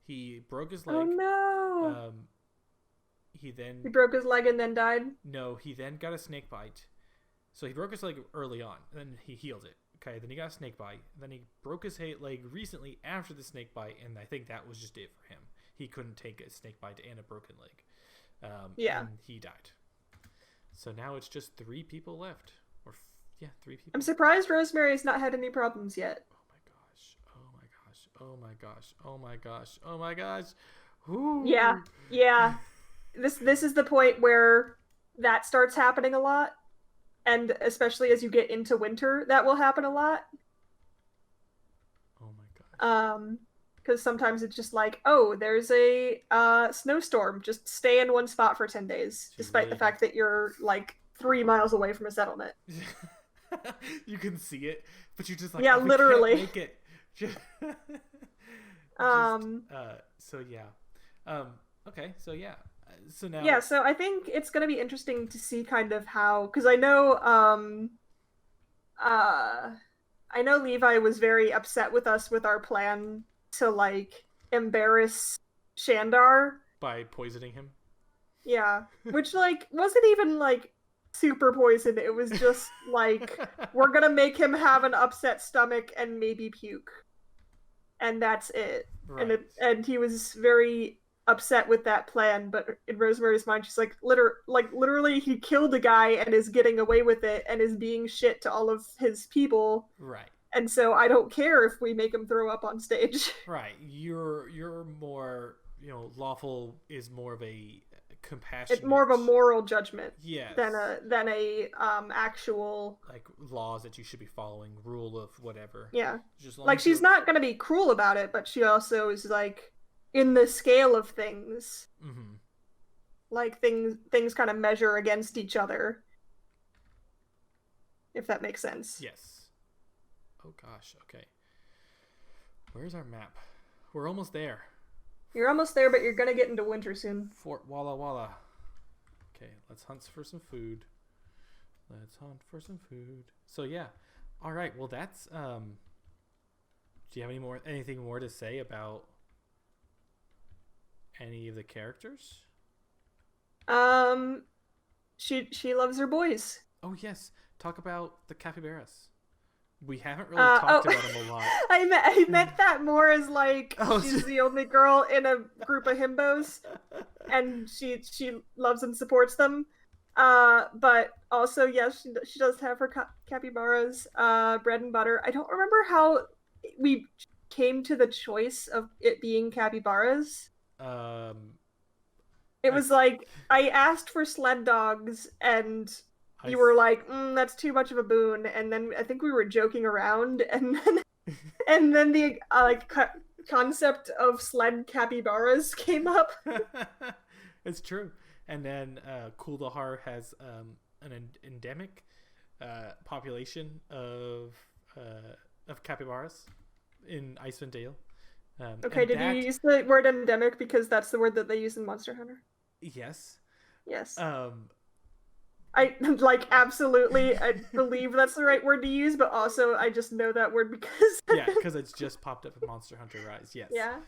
He broke his Oh leg. no. He then He broke his leg and then died. no. He then got a snake bite. So he broke his leg early on, and then he healed it. Okay, then he got a snake bite. Then he broke his leg recently after the snake bite, and I think that was just it for him. He couldn't take a snake bite and a broken leg. Yeah. And he died. So now it's just 3 people left. Yeah, 3 people. I'm surprised Rosemary has not had any problems yet. Oh my gosh. Oh my gosh. Oh my gosh. Oh my gosh. Oh my gosh. Ooh. Yeah. Yeah. This is the point where that starts happening a lot. And especially as you get into winter, that will happen a lot. Oh my gosh. Because sometimes it's just like, oh, there's a snowstorm. Just stay in one spot for 10 days, despite really the fact that you're like 3 miles away from a settlement. You can see it, but you just like Yeah, literally. can't make it. So yeah. Okay. So yeah. So now. Yeah, so I think it's going to be interesting to see kind of how, because uh I know Levi was very upset with us with our plan to like embarrass Shandar. By poisoning him. Yeah, which like wasn't even like super poison. It was just like we're gonna make him have an upset stomach and maybe puke, and that's it. Right. And he was very upset with that plan. But in Rosemary's mind, she's like, literally, he killed a guy and is getting away with it and is being shit to all of his people. Right. And so I don't care if we make him throw up on stage. Right. You're more, lawful is more of a compassionate. It's more of a moral judgment, yes, than a actual like laws that you should be following, rule of whatever. yeah. Just Like she's not gonna be cruel about it, but she also is like in the scale of things. Mm-hmm. Like things kind of measure against each other. If that makes sense. Yes. Oh gosh. Okay. Where's our map? We're almost there. You're almost there, but you're gonna get into winter soon. Fort Walla Walla. Okay, let's hunt for some food. Let's hunt for some food. So yeah. All right. Well, that's do you have anything more to say about any of the characters? She loves her boys. Oh yes. Talk about the capybaras. We haven't really talked about them a lot. I meant that more as like she's so... the only girl in a group of himbos, and she loves and supports them. But also, yes, she does have her capybaras, bread and butter. I don't remember how we came to the choice of it being capybaras. It was like I asked for sled dogs and you were like, that's too much of a boon, and then I think we were joking around, and then the concept of sled capybaras came up. It's true. And then Kuldahar has an endemic population of capybaras in Icewind Dale. Okay, did you use the word endemic because that's the word that they use in Monster Hunter? Yes. Yes. Um, I like absolutely. I believe that's the right word to use, but also I just know that word because yeah, because it's just popped up in Monster Hunter Rise. Yes. yeah.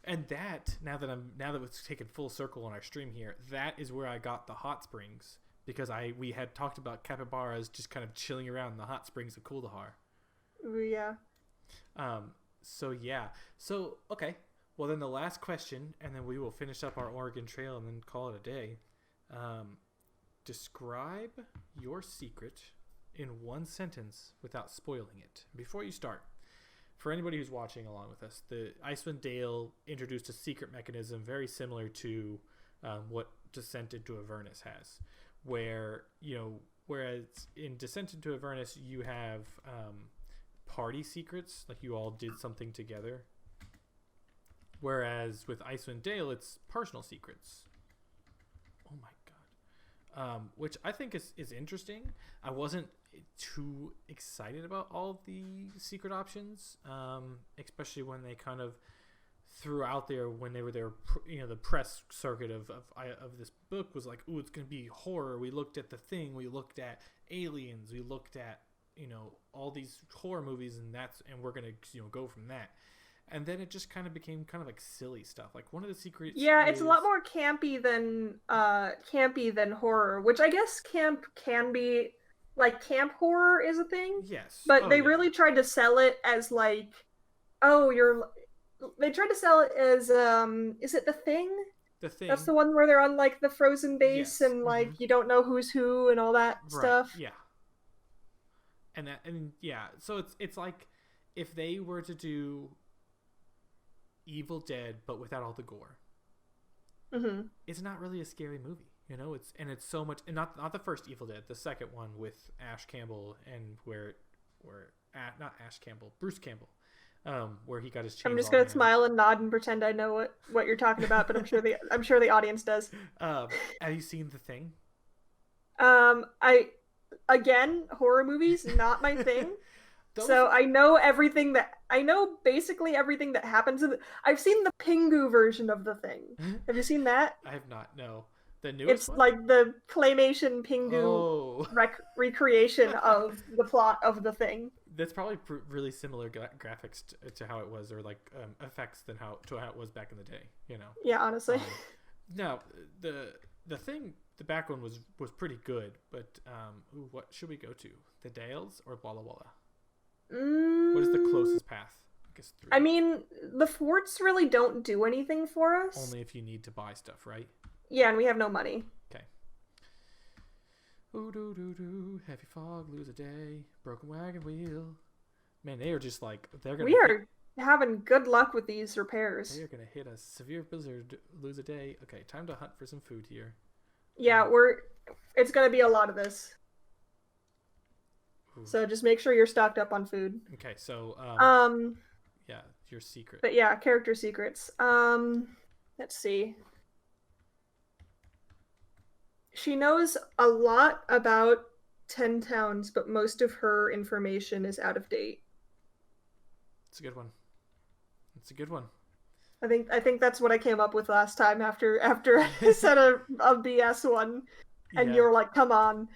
And that now that it's taken full circle on our stream here, that is where I got the hot springs because we had talked about capybaras just kind of chilling around in the hot springs of Kuldahar. Yeah. So yeah. So okay. Well, then the last question, and then we will finish up our Oregon Trail and then call it a day. Describe your secret in one sentence without spoiling it. Before you start, for anybody who's watching along with us, the Icewind Dale introduced a secret mechanism very similar to what Descent into Avernus has, where whereas in Descent into Avernus you have party secrets, like you all did something together, whereas with Icewind Dale it's personal secrets. Oh my god. Which I think is interesting. I wasn't too excited about all of the secret options, especially when they kind of threw out there when they were there. The press circuit of this book was like, "Ooh, it's going to be horror." We looked at The Thing, we looked at Aliens, we looked at all these horror movies, and we're going to go from that. And then it just kind of became kind of like silly stuff. Like one of the secrets. Yeah, it's a lot more campy than horror, which I guess camp can be like camp horror is a thing. Yes. But they really tried to sell it as like, they tried to sell it as is it The Thing? The Thing. That's the one where they're on like the frozen base, yes. And like you don't know who's who and all that stuff. Yeah. And yeah, so it's like if they were to do Evil Dead but without all the gore. Mm-hmm. It's not really a scary movie, it's so much, and not the first Evil Dead, the second one with Ash Campbell and not Ash Campbell, Bruce Campbell, where he got his chainsaw. I'm just gonna smile and nod and pretend I know what you're talking about, but I'm sure the audience does. Have you seen The Thing? Again, horror movies not my thing. So I know basically everything that happens in I've seen the Pingu version of The Thing. Have you seen that? I have not. No. The newest It's one? like the claymation Pingu recreation of the plot of The Thing. That's probably really similar graphics to how it was, or like effects to how it was back in the day. Yeah, honestly. No, the Thing, the back one was pretty good, but what should we go to? The Dales or Walla Walla? What is the closest path? I guess 3. I mean, the forts really don't do anything for us. Only if you need to buy stuff, right? Yeah, and we have no money. Okay. Ooh, doo, doo, doo. Heavy fog, lose a day. Broken wagon wheel. Man, they are just like We are having good luck with these repairs. They are gonna hit a severe blizzard, lose a day. Okay, time to hunt for some food here. Yeah, it's gonna be a lot of this. Ooh. So just make sure you're stocked up on food. Okay, so yeah, your secret. But yeah, character secrets. Let's see. She knows a lot about 10 towns, but most of her information is out of date. It's a good one. It's a good one. I think that's what I came up with last time after I said a BS one, and you were like, "Come on."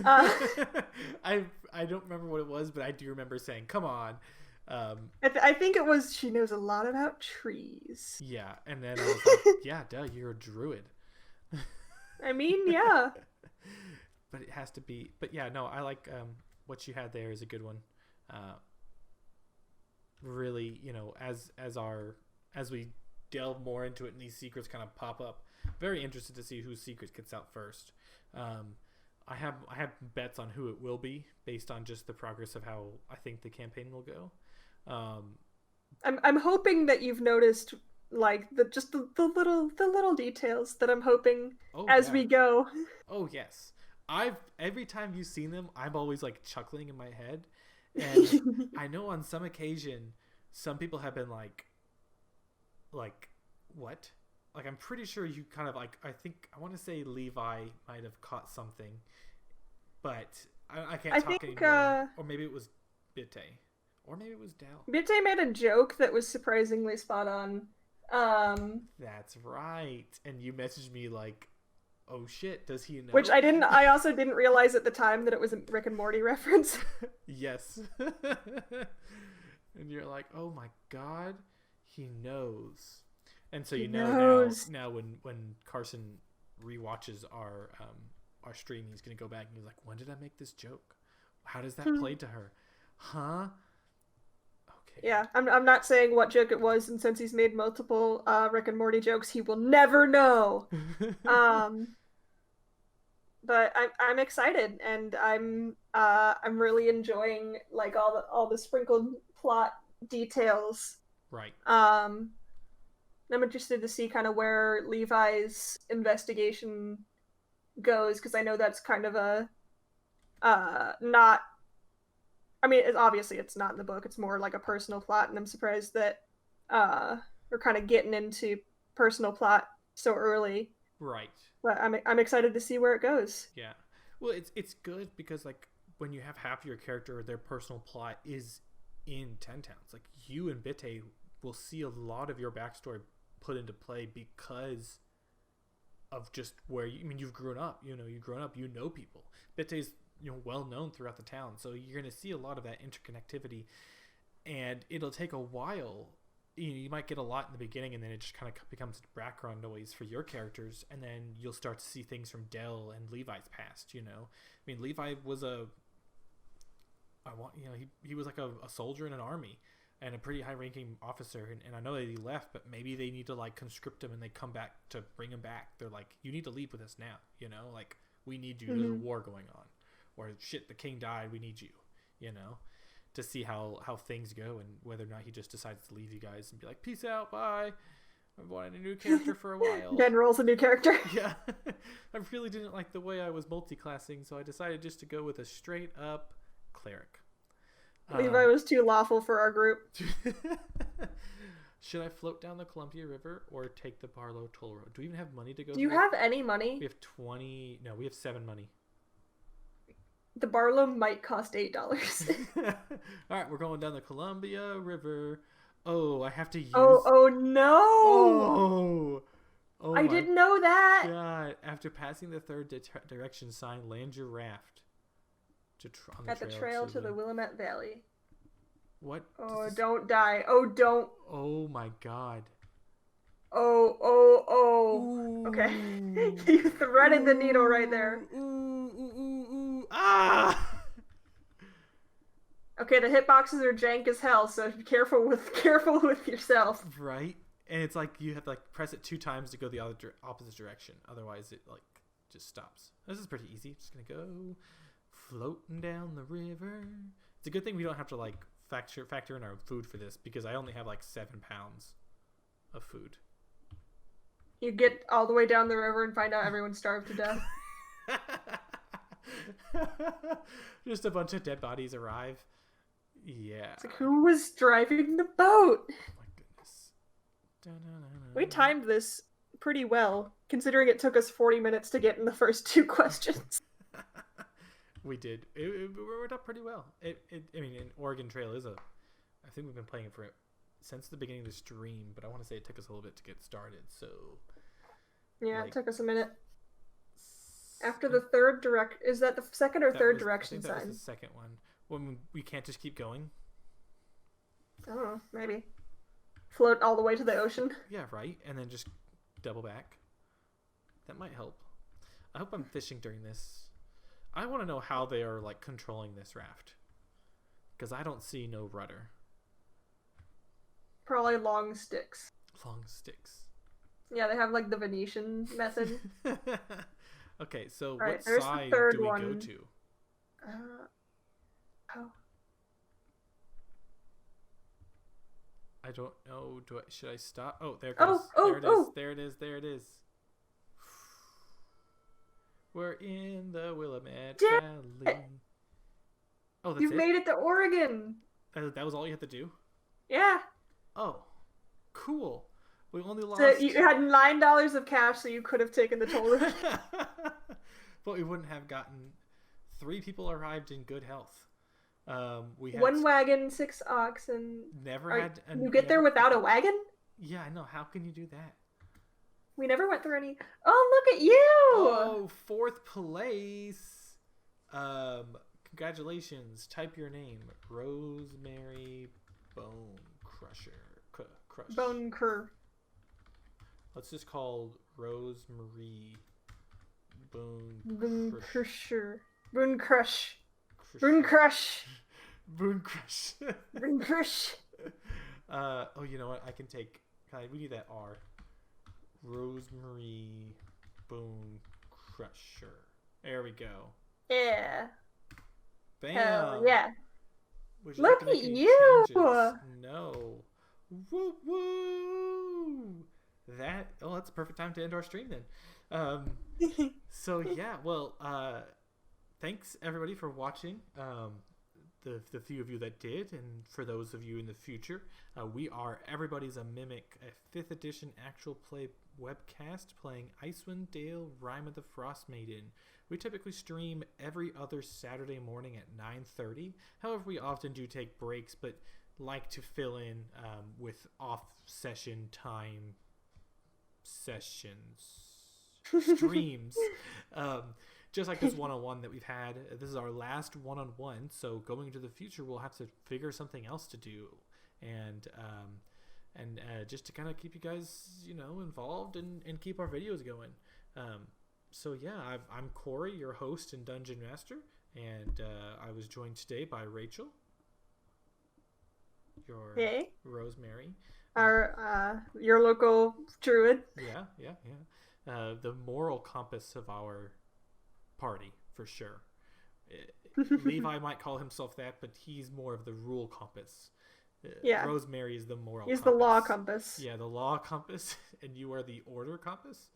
I don't remember what it was, but I do remember saying, "Come on." I think it was she knows a lot about trees. Yeah, and then I was like, "Yeah, duh, you're a druid." I mean, yeah. But it has to be. But yeah, no, I like what you had there is a good one. Really, as we delve more into it and these secrets kind of pop up, very interested to see whose secret gets out first. I have bets on who it will be based on just the progress of how I think the campaign will go. I'm hoping that you've noticed like the little details that I'm hoping we go. Oh yes. Every time you've seen them, I'm always like chuckling in my head. And I know on some occasion some people have been like what? Like I'm pretty sure you kind of like I want to say Levi might have caught something, but I can't talk anymore. Or maybe it was Bitte. Or maybe it was Dale. Bitte made a joke that was surprisingly spot on. That's right. And you messaged me like, oh shit, does he know? Which I also didn't realize at the time that it was a Rick and Morty reference. Yes. And you're like, oh my god, he knows. And so now when Carson rewatches our stream, he's gonna go back and he's like, when did I make this joke? How does that play to her? Huh? Okay. Yeah, I'm not saying what joke it was, and since he's made multiple Rick and Morty jokes, he will never know. But I'm excited, and I'm really enjoying like all the sprinkled plot details. Right. I'm interested to see kind of where Levi's investigation goes, because I know that's kind of a not. I mean, obviously it's not in the book. It's more like a personal plot, and I'm surprised that we're kind of getting into personal plot so early. Right. But I'm excited to see where it goes. Yeah. Well, it's good because like when you have half your character, their personal plot is in 10 Towns. Like you and Bitte will see a lot of your backstory put into play because of just where you've grown up. You know people. Bitte's well known throughout the town, so you're going to see a lot of that interconnectivity, and it'll take a while. You might get a lot in the beginning, and then it just kind of becomes background noise for your characters, and then you'll start to see things from Dell and Levi's past. Levi was he was like a soldier in an army and a pretty high-ranking officer, and I know that he left, but maybe they need to like conscript him and they come back to bring him back. They're like, you need to leave with us now. Like we need you. There's a war going on, or shit, the king died. We need you. To see how things go and whether or not he just decides to leave you guys and be like, peace out, bye. I've wanted a new character for a while. Ben rolls a new character. Yeah. I really didn't like the way I was multi-classing, so I decided just to go with a straight up cleric. Levi was too lawful for our group. Should I float down the Columbia River or take the Barlow Toll Road? Do we even have money to go? Do you have any money? We have 20. No, we have 7 money. The Barlow might cost $8. All right, we're going down the Columbia River. Oh, I have to use. Oh no! Oh! I didn't know that. God! After passing the third direction sign, land your raft at the trail to the Willamette Valley. What? Oh, don't die! Oh, don't! Oh my God! Oh! Ooh. Okay, you threaded the needle right there. Ah! Okay, the hitboxes are jank as hell, so be careful with yourself. Right, and it's like you have to like press it 2 times to go the opposite direction. Otherwise, it like just stops. This is pretty easy. Just gonna go floating down the river. It's a good thing we don't have to like factor in our food for this because I only have like 7 pounds of food. You get all the way down the river and find out everyone's starved to death. Just a bunch of dead bodies arrive. Yeah. It's like, who was driving the boat? Oh my goodness. We timed this pretty well, considering it took us 40 minutes to get in the first 2 questions. We did. It worked out pretty well. I mean, Oregon Trail is I think we've been playing it since the beginning of the stream, but I want to say it took us a little bit to get started, so... Yeah, it took us a minute. After the third is that the second or third direction sign? That was the second one. When we can't just keep going? I don't know, maybe. Float all the way to the ocean? Yeah, right. And then just double back. That might help. I hope I'm fishing during this. I want to know how they are like controlling this raft. Because I don't see no rudder. Probably long sticks. Long sticks. Yeah, they have like the Venetian method. Okay, so right, what side do we go to? I don't know. Should I stop? Oh, there it goes. There it is. We're in the Willamette Valley. Oh, that's You've made it to Oregon. That was all you had to do? Yeah. Oh, cool. We only lost... So you had $9 of cash, so you could have taken the toll road. But we wouldn't have gotten... 3 people arrived in good health. We had One wagon, 6 oxen. never Are, had. you get there without a wagon? Yeah, I know. How can you do that? We never went through any. Oh, look at you! Oh, 4th place. Congratulations. Type your name. Rosemary Bonecrusher. Bonecrusher. Let's just call Rosemary Bonecrusher. Bonecrush. Bonecrush. Bonecrush. Bonecrush. Oh, you know what? I can take. We need that R. Rosemary Bonecrusher. There we go. Yeah. Bam. Hell yeah. Would Look like to make at any you. changes? No. Woo woo. That's a perfect time to end our stream then. So yeah, well, thanks everybody for watching. The few of you that did, and for those of you in the future, we are Everybody's a Mimic, a 5th edition actual play webcast playing Icewind Dale, Rime of the Frostmaiden. We typically stream every other Saturday morning at 9:30. However, we often do take breaks, but like to fill in with off-session time streams. Just like this one-on-one that we've had. This is our last one-on-one, so going into the future, we'll have to figure something else to do, and just to kind of keep you guys, involved and keep our videos going. So yeah, I'm Corey, your host and Dungeon Master, and I was joined today by Rachel, your Rosemary, your local druid. Yeah. The moral compass of our party, for sure. Levi might call himself that, but he's more of the rule compass. Yeah. Rosemary is the moral He's compass. the law compass. Yeah, the law compass, and you are the order compass.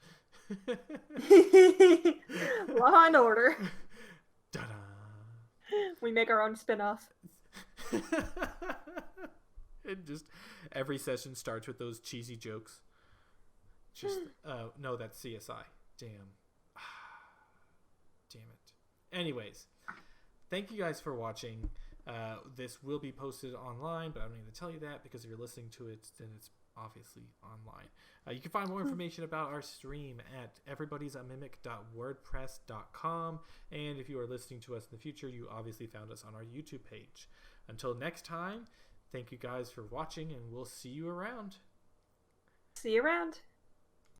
Law and order. Ta-da. We make our own spin-off. And just every session starts with those cheesy jokes. Just no, that's CSI. Damn it. Anyways, thank you guys for watching. This will be posted online, but I don't need to tell you that, because if you're listening to it, then it's obviously online. You can find more information about our stream at everybody'samimic.wordpress.com, and if you are listening to us in the future, you obviously found us on our YouTube page. Until next time, thank you guys for watching, and we'll see you around. See you around.